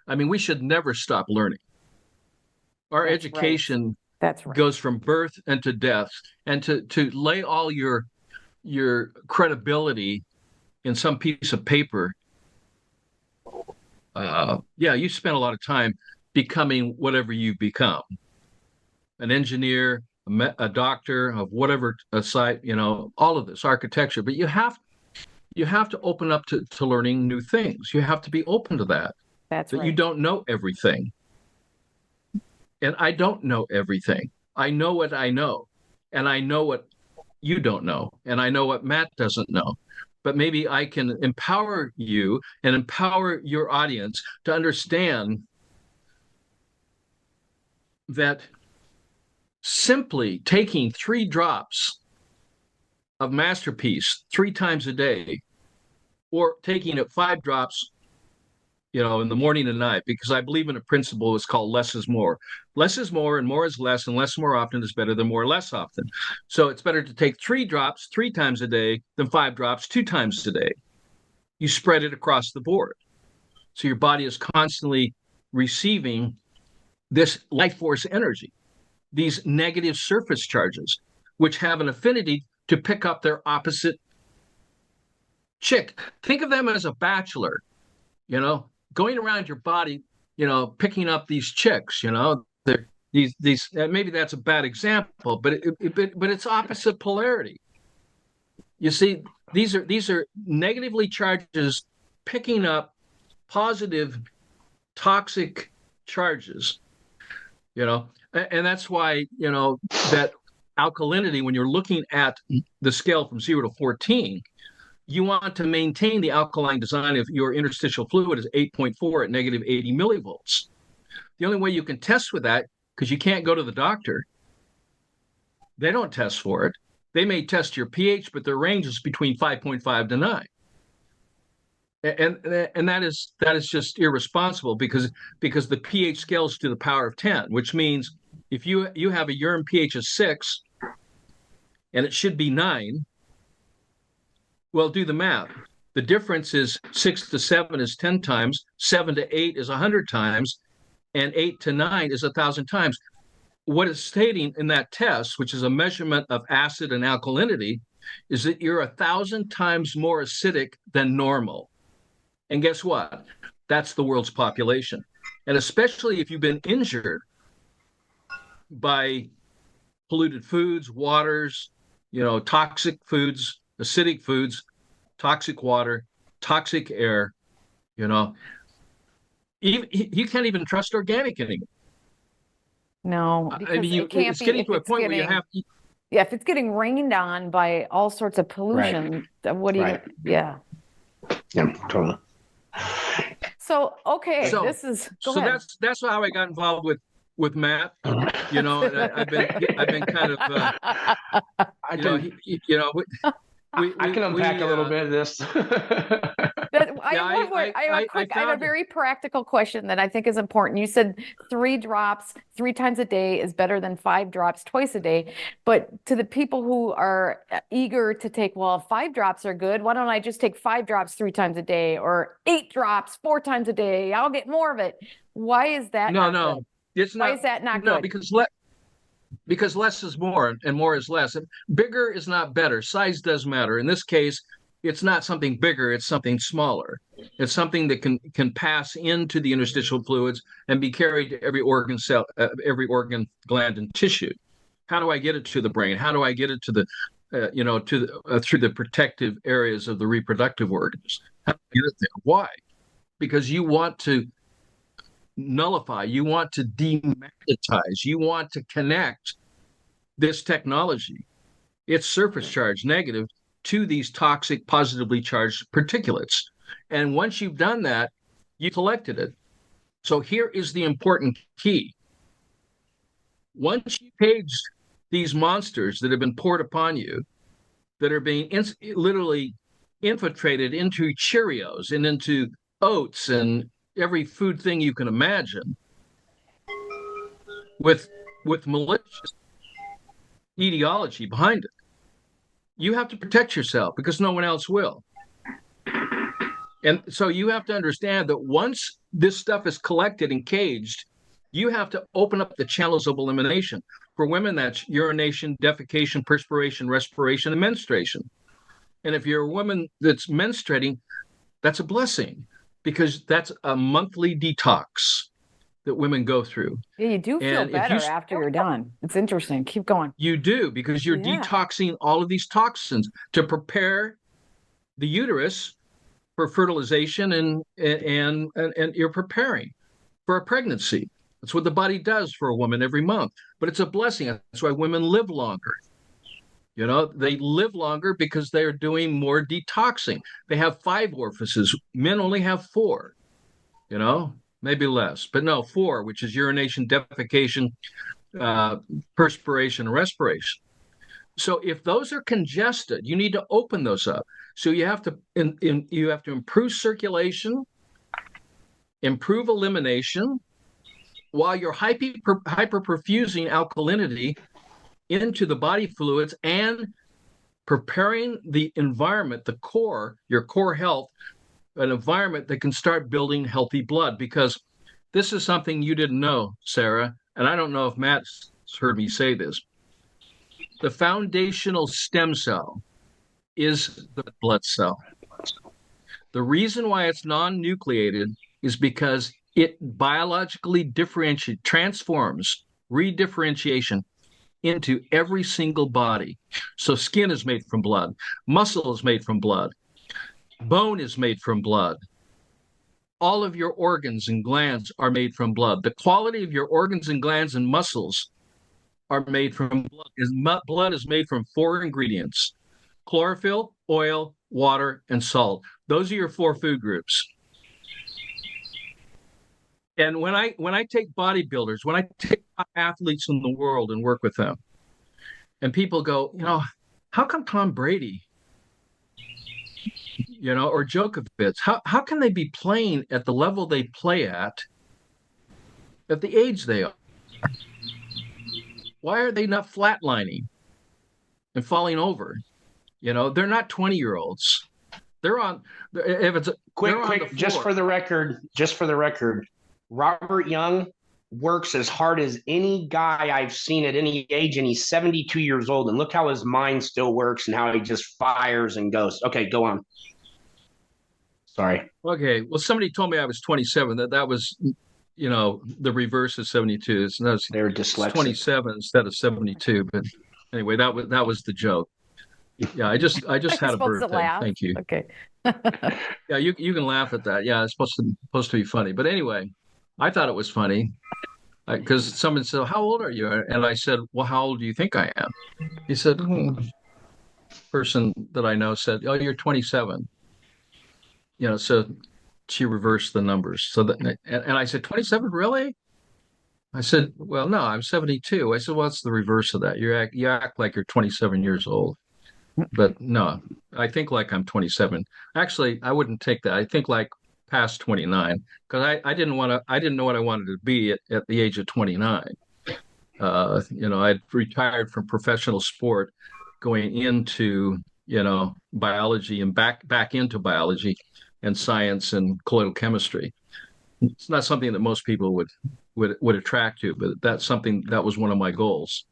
Speaker 1: I mean, we should never stop learning. Our education goes from birth and to death. And to lay all your credibility in some piece of paper, you spent a lot of time becoming whatever you become. An engineer, a doctor of whatever site, all of this, architecture. But you have to open up to learning new things. You have to be open to that.
Speaker 2: That's right.
Speaker 1: You don't know everything. And I don't know everything. I know what I know. and I know what you don't know, and I know what Matt doesn't know. But maybe I can empower you and empower your audience to understand that simply taking 3 drops of MasterPeace 3 times a day, or taking it 5 drops, in the morning and night, because I believe in a principle. It's called less is more. Less is more, and more is less, and less more often is better than more less often. So it's better to take 3 drops 3 times a day than 5 drops 2 times a day. You spread it across the board. So your body is constantly receiving this life force energy, these negative surface charges, which have an affinity to pick up their opposite chick. Think of them as a bachelor, going around your body, picking up these chicks, they're these maybe that's a bad example, but it's opposite polarity. You see, these are negatively charges picking up positive toxic charges, and that's why, that alkalinity, when you're looking at the scale from 0 to 14, you want to maintain the alkaline design of your interstitial fluid as 8.4 at negative 80 millivolts. The only way you can test with that, because you can't go to the doctor, they don't test for it. They may test your pH, but their range is between 5.5 to 9. And that is just irresponsible, because the pH scales to the power of 10, which means if you have a urine pH of 6 and it should be 9, well, do the math. The difference is 6 to 7 is 10 times, 7 to 8 is 100 times, and 8 to 9 is 1,000 times. What it's stating in that test, which is a measurement of acid and alkalinity, is that you're 1,000 times more acidic than normal. And guess what? That's the world's population. And especially if you've been injured by polluted foods, waters, toxic foods, acidic foods, toxic water, toxic air, you can't even trust organic anymore.
Speaker 2: No,
Speaker 1: I mean, it's getting to a point where you have to.
Speaker 2: Yeah, if it's getting rained on by all sorts of pollution, what do you?
Speaker 3: Right.
Speaker 2: Yeah.
Speaker 3: Yeah, totally.
Speaker 2: So okay,
Speaker 1: So
Speaker 2: go ahead.
Speaker 1: that's how I got involved with Matt. And I've been kind of.
Speaker 3: I can unpack a little bit of this.
Speaker 2: I have a very practical question that I think is important. You said 3 drops 3 times a day is better than 5 drops twice a day. But to the people who are eager to take, well, 5 drops are good, why don't I just take 5 drops 3 times a day, or 8 drops 4 times a day? I'll get more of it. Why is that not good?
Speaker 1: It's not.
Speaker 2: Why is that not
Speaker 1: good?
Speaker 2: No,
Speaker 1: because less is more and more is less. And bigger is not better. Size does matter. In this case, it's not something bigger, it's something smaller. It's something that can pass into the interstitial fluids and be carried to every organ cell, every organ, gland, and tissue. How do I get it to the brain? How do I get it to the, through the protective areas of the reproductive organs? How do I get it there? Why? Because you want to nullify, you want to demagnetize, you want to connect this technology, its surface charge negative, to these toxic positively charged particulates. And once you've done that, you collected it. So here is the important key. Once you caged these monsters that have been poured upon you, that are being literally infiltrated into Cheerios and into oats and every food thing you can imagine, with malicious ideology behind it, you have to protect yourself because no one else will. And so you have to understand that once this stuff is collected and caged, you have to open up the channels of elimination. For women, that's urination, defecation, perspiration, respiration, and menstruation. And if you're a woman that's menstruating, that's a blessing, because that's a monthly detox that women go through.
Speaker 2: Yeah, you do feel better after you're done. It's interesting. Keep going.
Speaker 1: You do, because you're detoxing all of these toxins to prepare the uterus for fertilization, and you're preparing for a pregnancy. That's what the body does for a woman every month. But it's a blessing. That's why women live longer. They live longer because they're doing more detoxing. They have 5 orifices. Men only have 4, maybe less, but no, 4, which is urination, defecation, uh, perspiration, and respiration. So if those are congested, you need to open those up. So you have to you have to improve circulation, improve elimination, while you're hyperperfusing alkalinity into the body fluids and preparing the environment, your core health, an environment that can start building healthy blood. Because this is something you didn't know, Sarah, and I don't know if Matt's heard me say this. The foundational stem cell is the blood cell. The reason why it's non-nucleated is because it biologically transforms, redifferentiation into every single body. So skin is made from blood, muscle is made from blood, bone is made from blood. All of your organs and glands are made from blood. The quality of your organs and glands and muscles are made from blood. Blood is made from 4 ingredients: chlorophyll, oil, water, and salt. Those are your 4 food groups. And when I take bodybuilders, when I take athletes in the world and work with them, and people go, how come Tom Brady, or Djokovic, how can they be playing at the level they play at the age they are? Why are they not flatlining and falling over? They're not 20-year-olds. They're on. If it's
Speaker 3: quick, just for the record, Robert Young works as hard as any guy I've seen at any age, and he's 72 years old. And look how his mind still works and how he just fires and goes. Okay, go on. Sorry.
Speaker 1: Okay. Well, somebody told me I was 27. That was, the reverse of 72.
Speaker 3: They're dyslexic.
Speaker 1: 27 instead of 72. But anyway, that was the joke. Yeah, I just had a birthday. Thank you.
Speaker 2: Okay.
Speaker 1: Yeah, you can laugh at that. Yeah, it's supposed to be funny. But anyway, I thought it was funny because someone said, "How old are you?" And I said, "Well, how old do you think I am?" He said, person that I know said, "Oh, you're 27." So she reversed the numbers. So and I said, 27, really? I said, well, no, I'm 72. I said, well, it's the reverse of that. You act like you're 27 years old. But no, I think like I'm 27. Actually, I wouldn't take that. I think like past 29 because I didn't know what I wanted to be at the age of 29. I'd retired from professional sport, going into biology and back into biology and science and colloidal chemistry. It's not something that most people would attract to, but that's something that was one of my goals.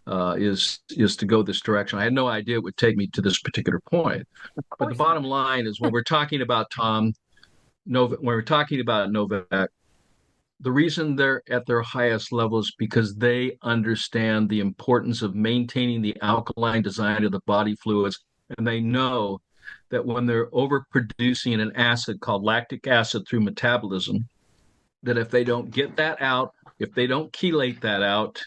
Speaker 1: Is to go this direction. I had no idea it would take me to this particular point. But the bottom line is when we're talking about when we're talking about Novak, the reason they're at their highest levels because they understand the importance of maintaining the alkaline design of the body fluids. And they know that when they're overproducing an acid called lactic acid through metabolism, that if they don't get that out, if they don't chelate that out,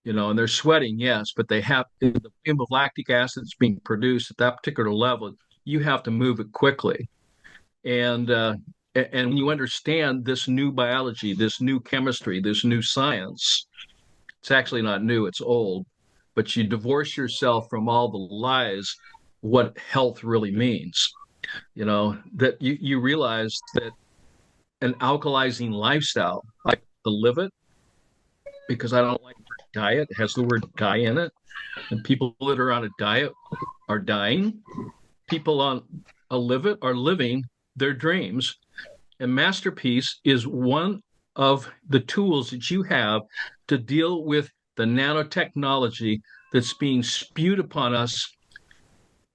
Speaker 1: and they're sweating, yes, but they have the volume of lactic acid that's being produced at that particular level. You have to move it quickly, and when you understand this new biology, this new chemistry, this new science, it's actually not new; it's old. But you divorce yourself from all the lies, what health really means. That you realize that an alkalizing lifestyle, like to live it, because I don't like diet. It has the word die in it. And people that are on a diet are dying. People on a live it are living their dreams. And MasterPeace is one of the tools that you have to deal with the nanotechnology that's being spewed upon us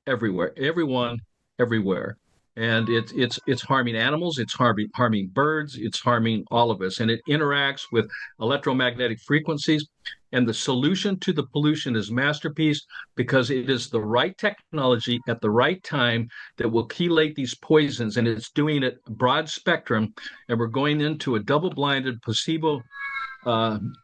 Speaker 1: everywhere, everyone, everywhere. And it's harming animals, it's harming birds, it's harming all of us, and it interacts with electromagnetic frequencies. And the solution to the pollution is MasterPeace because it is the right technology at the right time that will chelate these poisons, and it's doing it broad spectrum. And we're going into a double-blinded placebo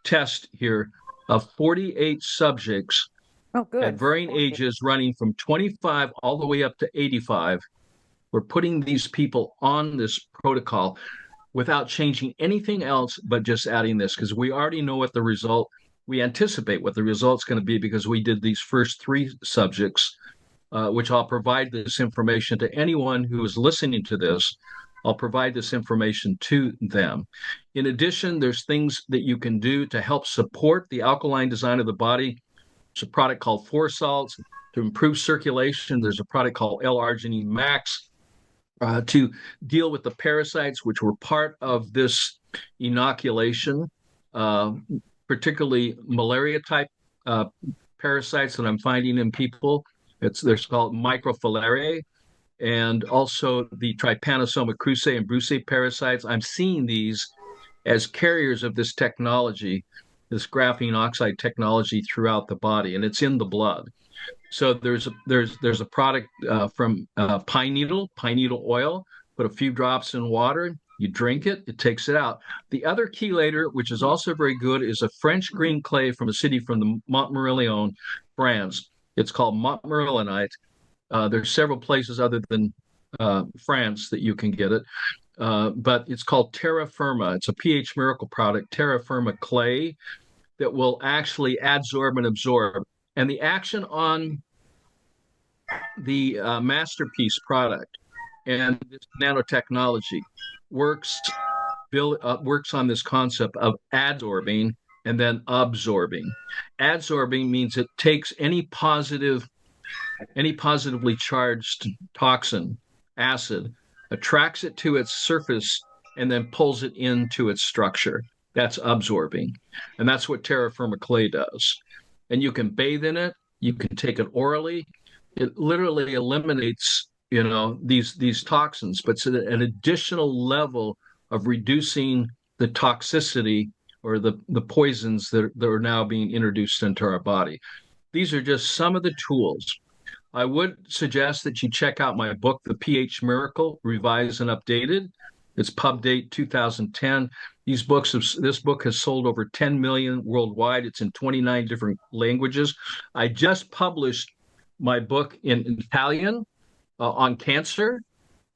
Speaker 1: test here of 48 subjects
Speaker 2: Oh,
Speaker 1: at
Speaker 2: good.
Speaker 1: varying
Speaker 2: 40.
Speaker 1: ages, running from 25 all the way up to 85. We're putting these people on this protocol without changing anything else, but just adding this, because we already know what the result, we anticipate what the result's going to be, because we did these first 3 subjects, which I'll provide this information to anyone who is listening to this. I'll provide this information to them. In addition, there's things that you can do to help support the alkaline design of the body. There's a product called 4-Salts to improve circulation. There's a product called L-arginine Max to deal with the parasites, which were part of this inoculation, particularly malaria type parasites that I'm finding in people. They're called microfilariae, and also the Trypanosoma cruzi and brucei parasites. I'm seeing these as carriers of this technology, this graphene oxide technology throughout the body, and it's in the blood. So there's a product from pine needle oil. Put a few drops in water, you drink it, it takes it out. The other chelator, which is also very good, is a French green clay from a city from the Montmorillon, France. It's called Montmorillonite. There's several places other than France that you can get it, but it's called Terra Firma. It's a pH miracle product, Terra Firma clay, that will actually adsorb and absorb. And the action on the MasterPeace product and this nanotechnology works on this concept of adsorbing and then absorbing. Adsorbing means it takes any positively charged toxin, acid, attracts it to its surface, and then pulls it into its structure. That's absorbing. And that's what terra firma clay does. And you can bathe in it, you can take it orally. It literally eliminates, these toxins, but it's an additional level of reducing the toxicity or the poisons that are now being introduced into our body. These are just some of the tools. I would suggest that you check out my book, The pH Miracle, Revised and Updated. It's pub date 2010. This book has sold over 10 million worldwide. It's in 29 different languages. I just published my book in Italian on cancer,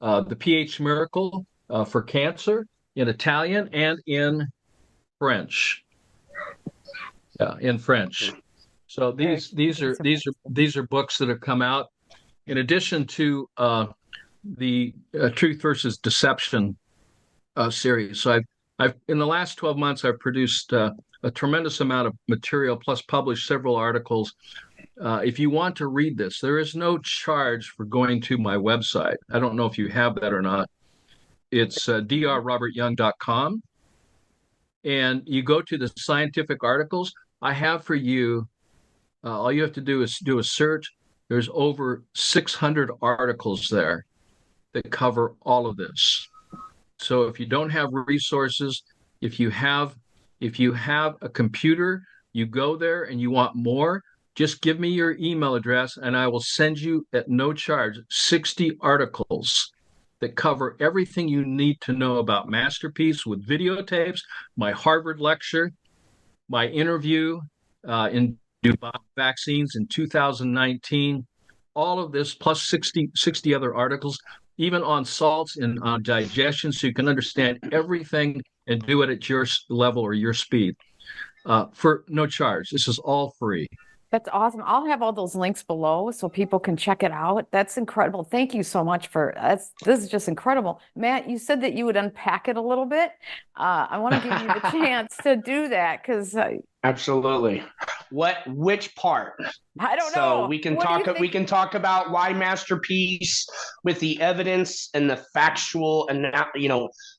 Speaker 1: The pH Miracle for Cancer, in Italian and in French. Yeah, in French. So these are books that have come out in addition to the Truth versus Deception series. So I've in the last 12 months I've produced a tremendous amount of material, plus published several articles. If you want to read this, there is no charge for going to my website. I don't know if you have that or not. It's drrobertyoung.com, and you go to the scientific articles. I have for you. All you have to do is do a search. There's over 600 articles there that cover all of this. So if you don't have resources, if you have a computer, you go there and you want more, just give me your email address and I will send you at no charge 60 articles that cover everything you need to know about MasterPeace, with videotapes, my Harvard lecture, my interview in vaccines in 2019, all of this plus 60 other articles, even on salts and on digestion, so you can understand everything and do it at your level or your speed for no charge. This is all free.
Speaker 2: That's awesome. I'll have all those links below so people can check it out. That's incredible. Thank you so much this is just incredible. Matt, you said that you would unpack it a little bit. I want to give you the chance to do that because
Speaker 3: absolutely. Which part?
Speaker 2: I don't
Speaker 3: know.
Speaker 2: So
Speaker 3: we can talk about why MasterPeace with the evidence and the factual, and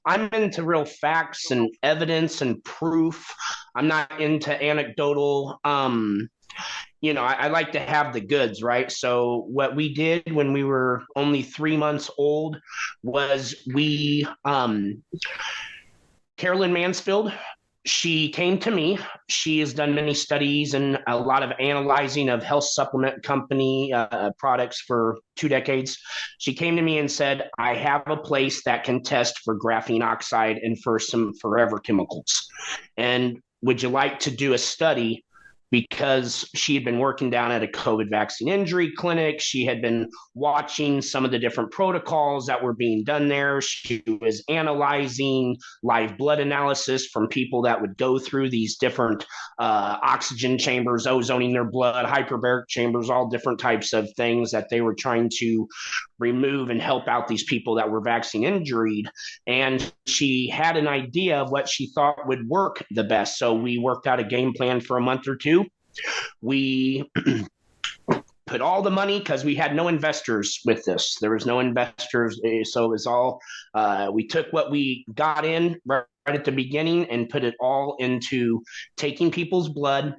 Speaker 3: I'm into real facts and evidence and proof. I'm not into anecdotal. I like to have the goods, right? So what we did when we were only 3 months old was Carolyn Mansfield, she came to me. She has done many studies and a lot of analyzing of health supplement company products for 2 decades. She came to me and said, I have a place that can test for graphene oxide and for some forever chemicals. And would you like to do a study because she had been working down at a COVID vaccine injury clinic. She had been watching some of the different protocols that were being done there. She was analyzing live blood analysis from people that would go through these different oxygen chambers, ozoning their blood, hyperbaric chambers, all different types of things that they were trying to remove and help out these people that were vaccine injured. And she had an idea of what she thought would work the best. So we worked out a game plan for a month or two. We put all the money, because we had no investors with this. There was no investors. So it was all, we took what we got in right at the beginning and put it all into taking people's blood.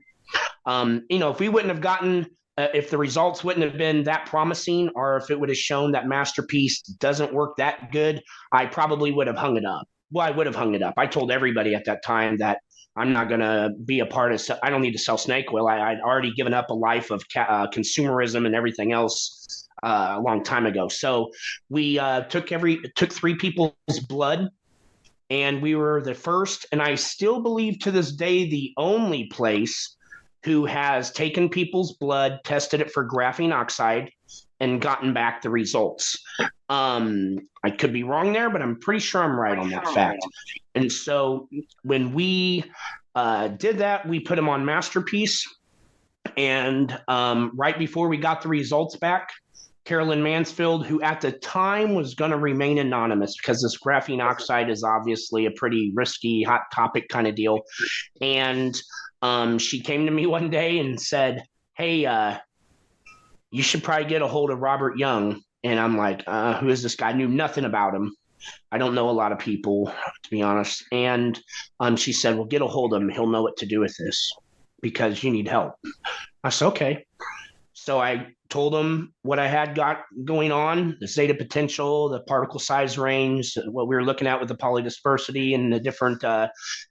Speaker 3: If we wouldn't have gotten, if the results wouldn't have been that promising, or if it would have shown that MasterPeace doesn't work that good, I probably would have hung it up. Well, I would have hung it up. I told everybody at that time that I'm not going to be a part of, I don't need to sell snake oil. I'd already given up a life of consumerism and everything else a long time ago. So we took 3 people's blood, and we were the first, and I still believe to this day, the only place who has taken people's blood, tested it for graphene oxide, and gotten back the results. I could be wrong there, but I'm pretty sure I'm right on that fact. And so when we did that, we put them on MasterPeace. And right before we got the results back, Carolyn Mansfield, who at the time was going to remain anonymous because this graphene oxide is obviously a pretty risky, hot topic kind of deal. And she came to me one day and said, hey, you should probably get a hold of Robert Young. And I'm like, who is this guy? I knew nothing about him. I don't know a lot of people, to be honest. And she said, well, get a hold of him. He'll know what to do with this because you need help. I said, okay. So I told him what I had got going on, the zeta potential, the particle size range, what we were looking at with the polydispersity and the different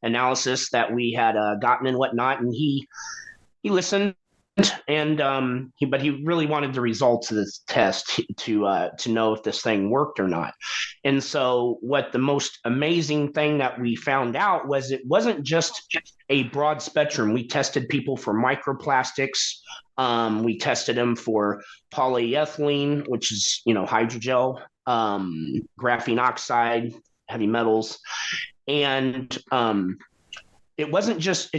Speaker 3: analysis that we had gotten and whatnot. And he listened. And but he really wanted the results of this test to know if this thing worked or not. And so what the most amazing thing that we found out was it wasn't just a broad spectrum. We tested people for microplastics. We tested them for polyethylene, which is, hydrogel, graphene oxide, heavy metals. And it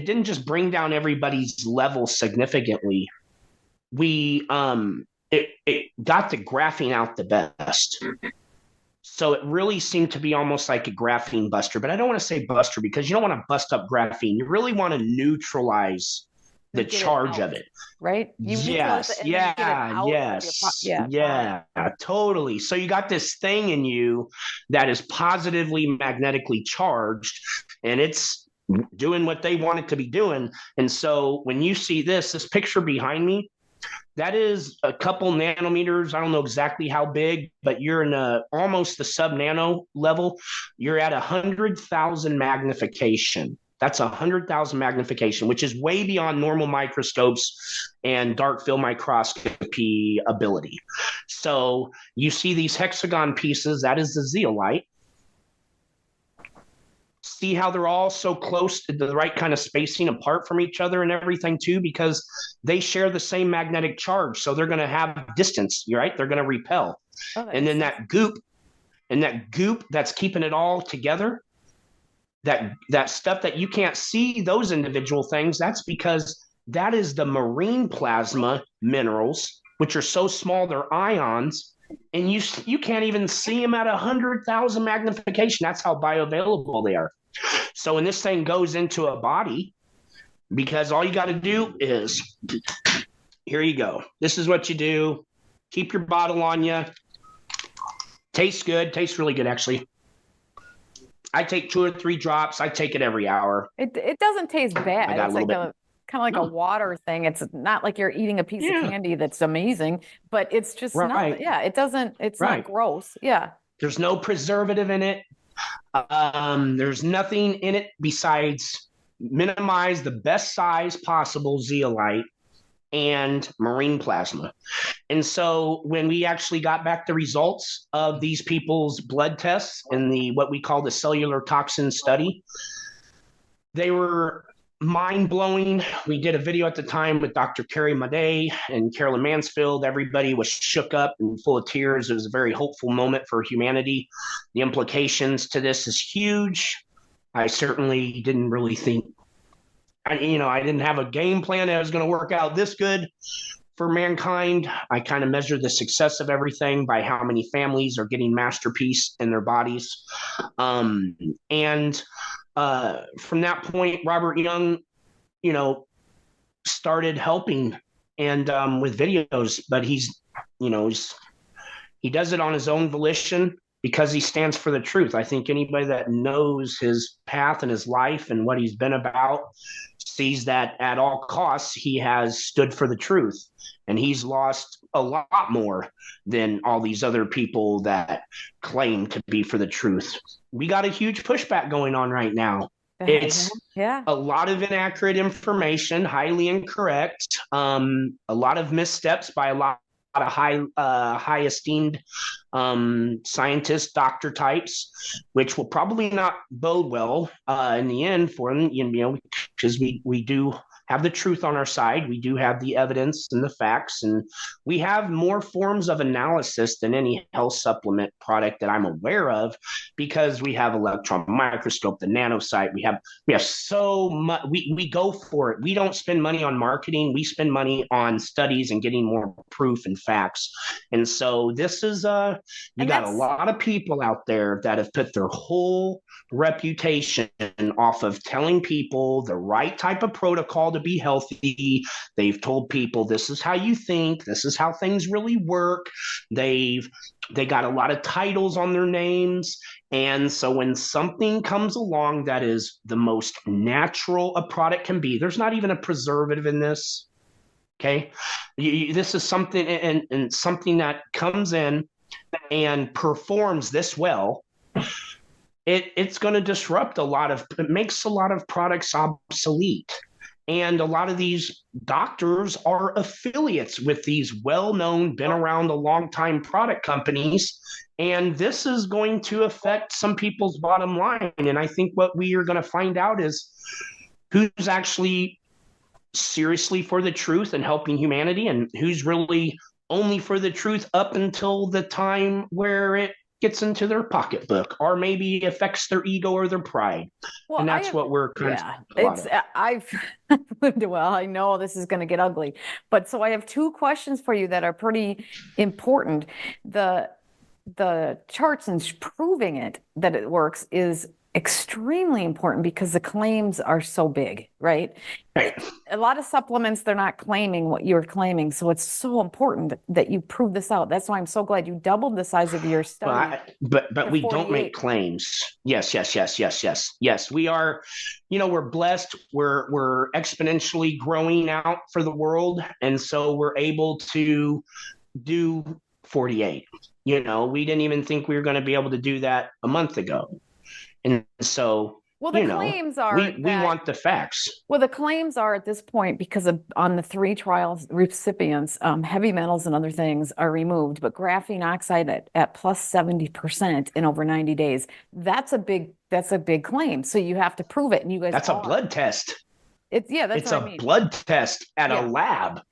Speaker 3: didn't just bring down everybody's level significantly. It got the graphene out the best. So it really seemed to be almost like a graphene buster, but I don't want to say buster because you don't want to bust up graphene. You really want to neutralize the charge of it.
Speaker 2: Right?
Speaker 3: Yes. Yeah, totally. So you got this thing in you that is positively magnetically charged, and it's doing what they want it to be doing. And so when you see this picture behind me, that is a couple nanometers. I don't know exactly how big, but you're in almost the sub-nano level. You're at 100,000 magnification. That's 100,000 magnification, which is way beyond normal microscopes and dark field microscopy ability. So you see these hexagon pieces, that is the zeolite. See how they're all so close to the right kind of spacing apart from each other and everything too, because they share the same magnetic charge. So they're going to have distance, right? They're going to repel. And then that goop that's keeping it all together, that stuff that you can't see, those individual things, that's because that is the marine plasma minerals, which are so small, they're ions. And you can't even see them at 100,000 magnification. That's how bioavailable they are. So when this thing goes into a body, because all you got to do is, here you go. This is what you do. Keep your bottle on you. Tastes good. Tastes really good, actually. I take 2 or 3 drops. I take it every hour.
Speaker 2: It doesn't taste bad.
Speaker 3: I got
Speaker 2: It's
Speaker 3: a little
Speaker 2: like
Speaker 3: bit.
Speaker 2: kind of like a water thing. It's not like you're eating a piece of candy that's amazing, but it's just not. Yeah, it's not gross. Yeah.
Speaker 3: There's no preservative in it. There's nothing in it besides minimize the best size possible zeolite and marine plasma. And so when we actually got back the results of these people's blood tests in what we call the cellular toxin study, they were mind-blowing. We did a video at the time with Dr. Carrie Madej and Carolyn Mansfield. Everybody was shook up and full of tears. It was a very hopeful moment for humanity. The implications to this is huge. I certainly didn't really think, I didn't have a game plan that was going to work out this good for mankind. I kind of measure the success of everything by how many families are getting MasterPeace in their bodies. And from that point, Robert Young, started helping and with videos, but he does it on his own volition because he stands for the truth. I think anybody that knows his path and his life and what he's been about sees that at all costs, he has stood for the truth, and he's lost a lot more than all these other people that claim to be for the truth. We got a huge pushback going on right now. It's a lot of inaccurate information, highly incorrect, a lot of missteps by a lot of high esteemed scientists, doctor types, which will probably not bode well in the end for them, because we do have the truth on our side. We do have the evidence and the facts, and we have more forms of analysis than any health supplement product that I'm aware of, because we have electron microscope, the nanosite. We have so much. We go for it. We don't spend money on marketing. We spend money on studies and getting more proof and facts. And so this is you got a lot of people out there that have put their whole reputation off of telling people the right type of protocol to be healthy. They've told people this is how you think, this is how things really work. They got a lot of titles on their names. And so when something comes along that is the most natural a product can be, there's not even a preservative in this. Okay. This is something and something that comes in and performs this well. It's going to disrupt it makes a lot of products obsolete. And a lot of these doctors are affiliates with these well-known, been around a long time product companies. And this is going to affect some people's bottom line. And I think what we are going to find out is who's actually seriously for the truth and helping humanity, and who's really only for the truth up until the time where it gets into their pocketbook, or maybe affects their ego or their pride. Well, and that's what we're kind of.
Speaker 2: I've well, I know this is going to get ugly, but so I have two questions for you that are pretty important. The charts and proving it that it works is extremely important because the claims are so big, right? A lot of supplements, they're not claiming what you're claiming. So it's so important that you prove this out. That's why I'm so glad you doubled the size of your study.
Speaker 3: But we don't make claims. Yes. We are, we're blessed. We're exponentially growing out for the world. And so we're able to do 48. We didn't even think we were going to be able to do that a month ago. And so,
Speaker 2: claims are
Speaker 3: we want the facts.
Speaker 2: Well, the claims are at this point, because on the 3 trials recipients, heavy metals and other things are removed, but graphene oxide at plus 70% in over 90 days. That's a big claim. So you have to prove it. And you guys,
Speaker 3: that's a blood test.
Speaker 2: It's
Speaker 3: what I mean. Blood test at a lab.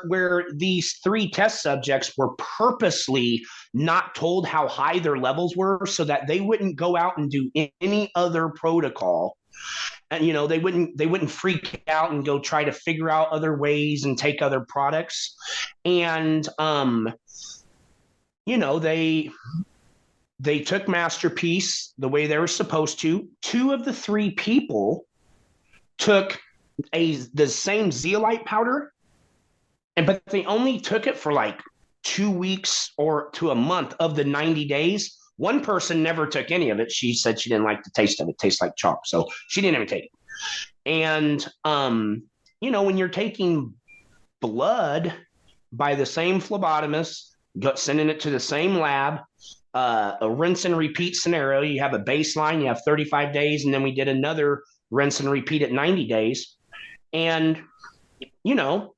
Speaker 3: Where these 3 test subjects were purposely not told how high their levels were so that they wouldn't go out and do any other protocol. And, they wouldn't freak out and go try to figure out other ways and take other products. And, they took MasterPeace the way they were supposed to. 2 of the 3 people took the same zeolite powder, but they only took it for like 2 weeks or to a month of the 90 days. One person never took any of it. She said she didn't like the taste of it. It tastes like chalk. So she didn't even take it. And, when you're taking blood by the same phlebotomist, sending it to the same lab, a rinse and repeat scenario, you have a baseline, you have 35 days, and then we did another rinse and repeat at 90 days. And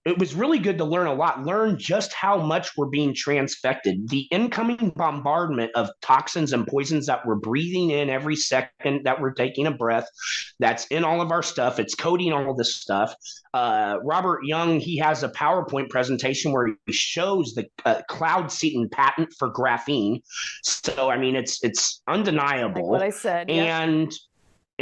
Speaker 3: it was really good to learn a lot, learn just how much we're being transfected. The incoming bombardment of toxins and poisons that we're breathing in every second that we're taking a breath, that's in all of our stuff. It's coding all this stuff. Robert Young, he has a PowerPoint presentation where he shows the cloud seeding patent for graphene. So, I mean, it's undeniable.
Speaker 2: Like what I said,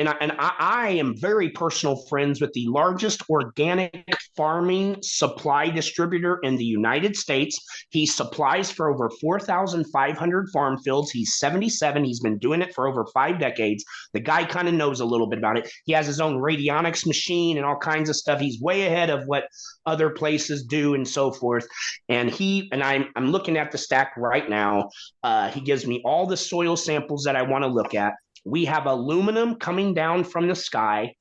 Speaker 3: I am very personal friends with the largest organic farming supply distributor in the United States. He supplies for over 4,500 farm fields. He's 77. He's been doing it for over 5 decades. The guy kind of knows a little bit about it. He has his own radionics machine and all kinds of stuff. He's way ahead of what other places do and so forth. And I'm looking at the stack right now. He gives me all the soil samples that I want to look at. We have aluminum coming down from the sky.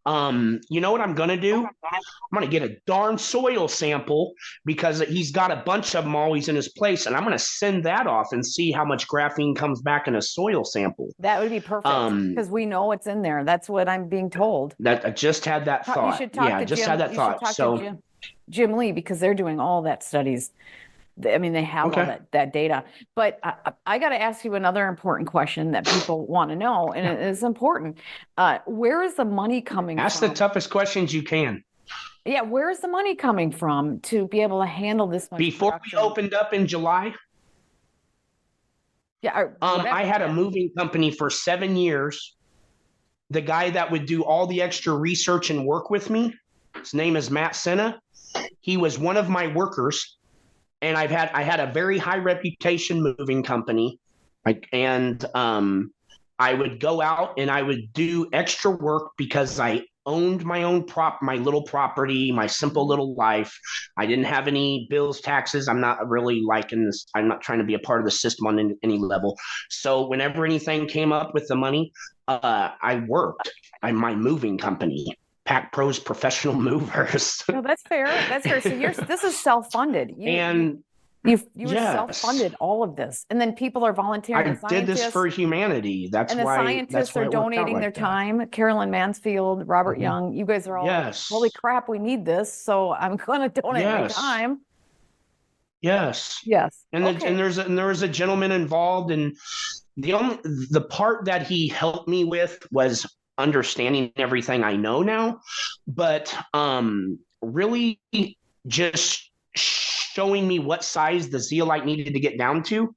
Speaker 3: You know what I'm going to do? I'm going to get a darn soil sample because he's got a bunch of them always in his place. And I'm going to send that off and see how much graphene comes back in a soil sample.
Speaker 2: that would be perfect because we know what's in there. That's what I'm being told.
Speaker 3: That I just had that thought.
Speaker 2: You should talk to
Speaker 3: just
Speaker 2: Jim.
Speaker 3: had that
Speaker 2: You
Speaker 3: thought.
Speaker 2: should talk
Speaker 3: So
Speaker 2: to Jim Lee because they're doing all that studies. I mean, they have all that data. But I got to ask you another important question that people want to know, and it is important. Where is the money coming from?
Speaker 3: Ask the toughest questions you can.
Speaker 2: Yeah, where is the money coming from to be able to handle this much
Speaker 3: Before
Speaker 2: production?
Speaker 3: we opened up in July, I had a moving company for 7 years. The guy that would do all the extra research and work with me, his name is Matt Senna. He was one of my workers. And I had a very high reputation moving company, and I would go out and I would do extra work because I owned my own my little property, my simple little life. I didn't have any bills, taxes. I'm not really liking this. I'm not trying to be a part of the system on any level. So whenever anything came up with the money, I worked. My moving company. Pack Pros Professional Movers.
Speaker 2: No, that's fair. That's fair. So this is self-funded. You were self-funded all of this, and then people are volunteering.
Speaker 3: I did this for humanity. That's
Speaker 2: and
Speaker 3: why
Speaker 2: the scientists are donating their time. Carolyn Mansfield, Robert Young, you guys are all like, holy crap, we need this. So I'm going to donate my time.
Speaker 3: Yes. And there was a gentleman involved, and the part that he helped me with was understanding everything I know now, but really just showing me what size the zeolite needed to get down to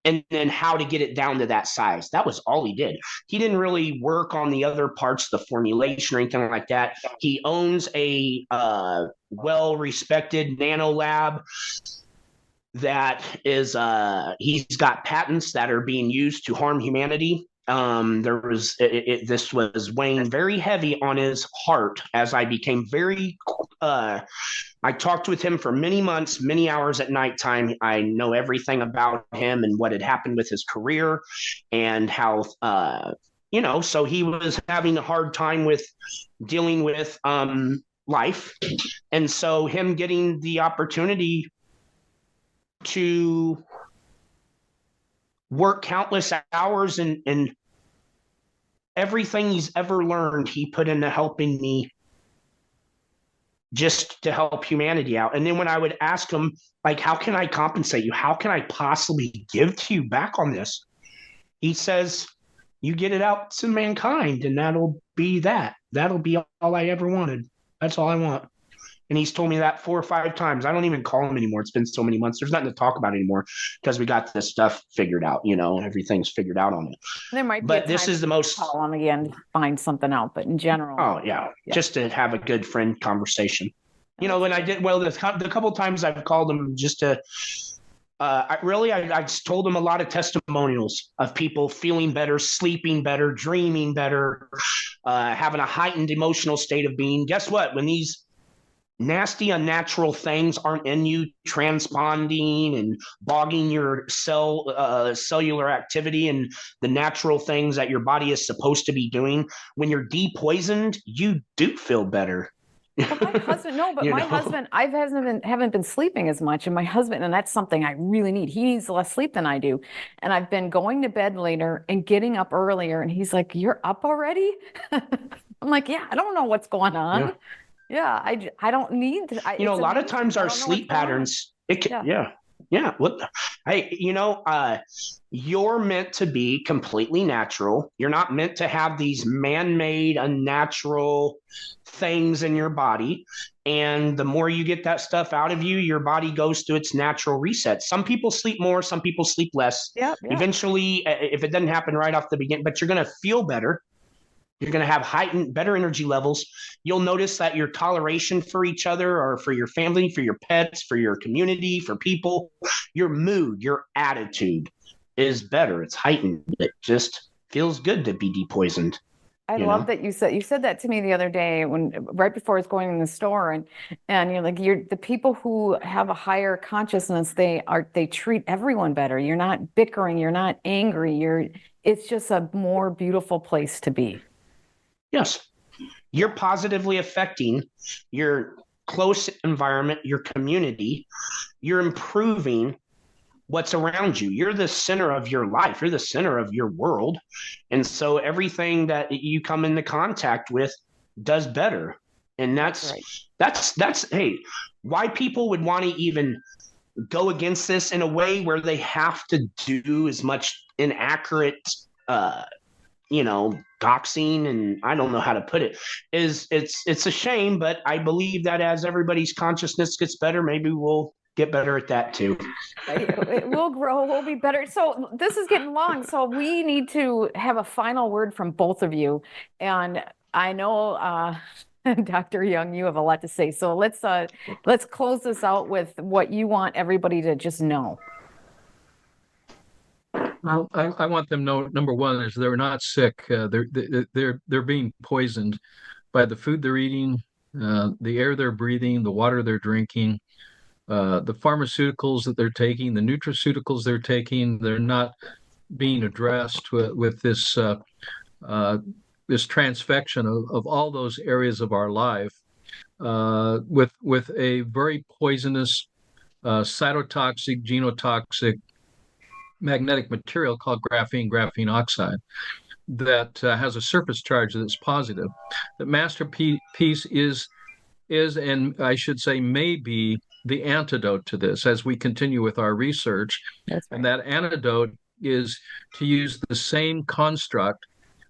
Speaker 3: and then how to get it down to that size. That was all he did. He didn't really work on the other parts, the formulation or anything like that. He owns a well-respected nano lab that is he's got patents that are being used to harm humanity. This was weighing very heavy on his heart as I became very I talked with him for many months, many hours at nighttime. I know everything about him and what had happened with his career and how so he was having a hard time with dealing with life. And so him getting the opportunity to work countless hours and everything he's ever learned, he put into helping me just to help humanity out. And then when I would ask him, like, how can I compensate you? How can I possibly give to you back on this? He says, you get it out to mankind, and that'll be that. That'll be all I ever wanted. That's all I want. And he's told me that 4 or 5 times. I don't even call him anymore. It's been so many months. There's nothing to talk about anymore because we got this stuff figured out. Everything's figured out on it.
Speaker 2: There might be
Speaker 3: but this is the most
Speaker 2: call him again to find something out. But in general,
Speaker 3: just to have a good friend conversation. When I did the couple times I've called him just to. I told him a lot of testimonials of people feeling better, sleeping better, dreaming better, having a heightened emotional state of being. Guess what? When these nasty, unnatural things aren't in you, transponding and bogging your cellular activity and the natural things that your body is supposed to be doing, when you're depoisoned, you do feel better.
Speaker 2: But my husband, I haven't been sleeping as much, and my husband, and that's something I really need. He needs less sleep than I do, and I've been going to bed later and getting up earlier. And he's like, "You're up already?" I'm like, "Yeah, I don't know what's going on." Yeah, I don't need to,
Speaker 3: You know, a
Speaker 2: it's
Speaker 3: lot of
Speaker 2: amazing.
Speaker 3: times
Speaker 2: I
Speaker 3: our
Speaker 2: don't know what's
Speaker 3: sleep
Speaker 2: going on.
Speaker 3: patterns, it can,
Speaker 2: Yeah.
Speaker 3: yeah. Yeah. What, hey, you're meant to be completely natural. You're not meant to have these man-made, unnatural things in your body. And the more you get that stuff out of you, your body goes through its natural reset. Some people sleep more, some people sleep less.
Speaker 2: Yep, yep.
Speaker 3: Eventually, if it doesn't happen right off the beginning, but you're going to feel better. You're going to have heightened, better energy levels. You'll notice that your toleration for each other or for your family, for your pets, for your community, for people, your mood, your attitude is better. It's heightened. It just feels good to be depoisoned.
Speaker 2: I
Speaker 3: You
Speaker 2: love
Speaker 3: know?
Speaker 2: that you said that to me the other day when right before I was going in the store, and you're like, you're the people who have a higher consciousness, they treat everyone better. You're not bickering, you're not angry, it's just a more beautiful place to be.
Speaker 3: Yes. You're positively affecting your close environment, your community. You're improving what's around you. You're the center of your life. You're the center of your world. And so everything that you come into contact with does better. And
Speaker 2: That's right.
Speaker 3: that's hey, why people would want to even go against this in a way where they have to do as much inaccurate doxing, and I don't know how to put it, is it's a shame, but I believe that as everybody's consciousness gets better, maybe we'll get better at that too.
Speaker 2: It will grow, we'll be better. So this is getting long, so we need to have a final word from both of you. And I know Dr. Young, you have a lot to say. So let's close this out with what you want everybody to just know.
Speaker 1: Well, I want them to know, number one is they're not sick. They're being poisoned by the food they're eating, the air they're breathing, the water they're drinking, the pharmaceuticals that they're taking, the nutraceuticals they're taking. They're not being addressed with this transfection of all those areas of our life with a very poisonous cytotoxic, genotoxic magnetic material called graphene oxide that has a surface charge that's positive. That MasterPeace is, and I should say may be, the antidote to this as we continue with our research.
Speaker 2: That's right.
Speaker 1: And that antidote is to use the same construct.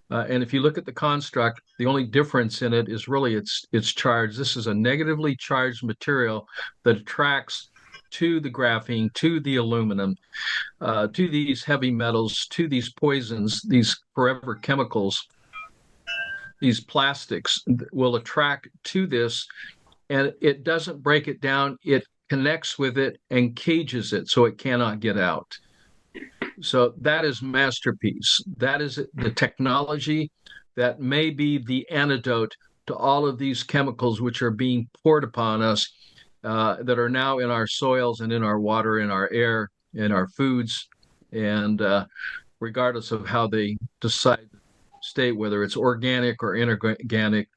Speaker 1: And if you look at the construct, the only difference in it is really its charge. This is a negatively charged material that attracts to the graphene, to the aluminum, to these heavy metals, to these poisons, these forever chemicals, these plastics will attract to this, and it doesn't break it down. It connects with it and cages it so it cannot get out. So that is MasterPeace. That is the technology that may be the antidote to all of these chemicals which are being poured upon us, that are now in our soils and in our water, in our air, in our foods, and regardless of how they decide to state whether it's organic or inorganic,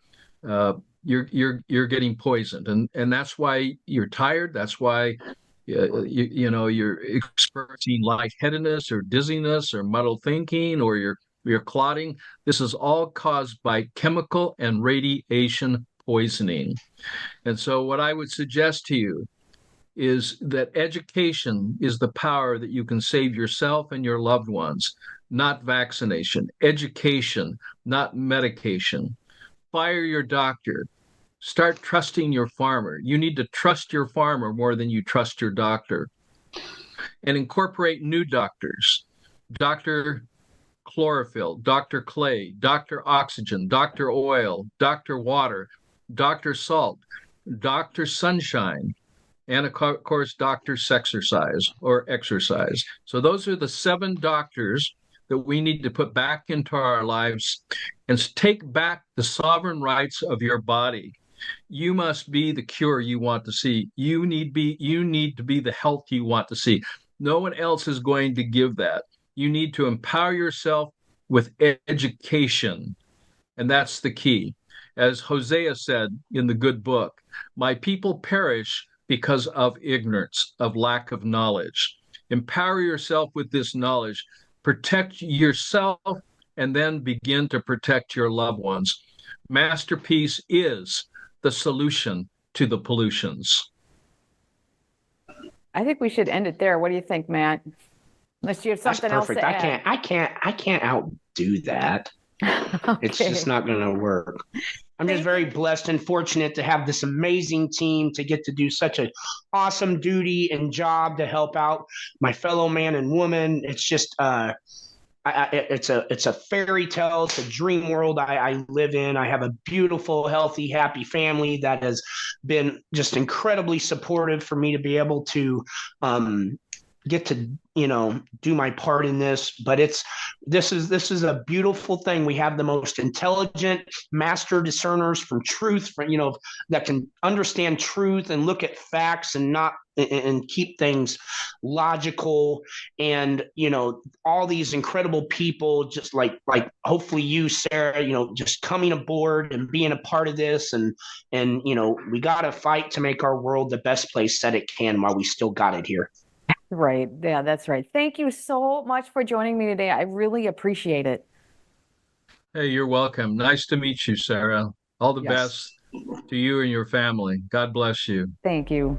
Speaker 1: you're getting poisoned, and that's why you're tired. That's why you're experiencing lightheadedness or dizziness or muddled thinking, or you're clotting. This is all caused by chemical and radiation poisoning. And so what I would suggest to you is that education is the power that you can save yourself and your loved ones, not vaccination. Education, not medication. Fire your doctor. Start trusting your farmer. You need to trust your farmer more than you trust your doctor. And incorporate new doctors. Dr. Chlorophyll, Dr. Clay, Dr. Oxygen, Dr. Oil, Dr. Water, Dr. Salt, Dr. Sunshine, and of course, Dr. Sexercise or exercise. So those are the 7 doctors that we need to put back into our lives and take back the sovereign rights of your body. You must be the cure you want to see. You need to be the health you want to see. No one else is going to give that. You need to empower yourself with education, and that's the key. As Hosea said in the good book, my people perish because of ignorance, of lack of knowledge. Empower yourself with this knowledge. Protect yourself, and then begin to protect your loved ones. MasterPeace is the solution to the pollutions.
Speaker 2: I think we should end it there. What do you think, Matt? Unless you have
Speaker 3: That's
Speaker 2: something else
Speaker 3: perfect.
Speaker 2: to add.
Speaker 3: I can't outdo that. It's
Speaker 2: Okay.
Speaker 3: just not going to work. I'm just
Speaker 2: Thank
Speaker 3: very
Speaker 2: you.
Speaker 3: blessed and fortunate to have this amazing team to get to do such an awesome duty and job to help out my fellow man and woman. It's just it's a fairy tale. It's a dream world I live in. I have a beautiful, healthy, happy family that has been just incredibly supportive for me to be able to get to do my part in this. But this is a beautiful thing. We have the most intelligent master discerners from truth, that can understand truth and look at facts and not and keep things logical. And all these incredible people, just like hopefully you, Sarah, just coming aboard and being a part of this. And we got to fight to make our world the best place that it can while we still got it here.
Speaker 2: Right. Yeah, that's right. Thank you so much for joining me today. I really appreciate it.
Speaker 1: Hey, you're welcome. Nice to meet you, Sarah. All the
Speaker 3: Yes.
Speaker 1: best to you and your family. God bless you.
Speaker 2: Thank you.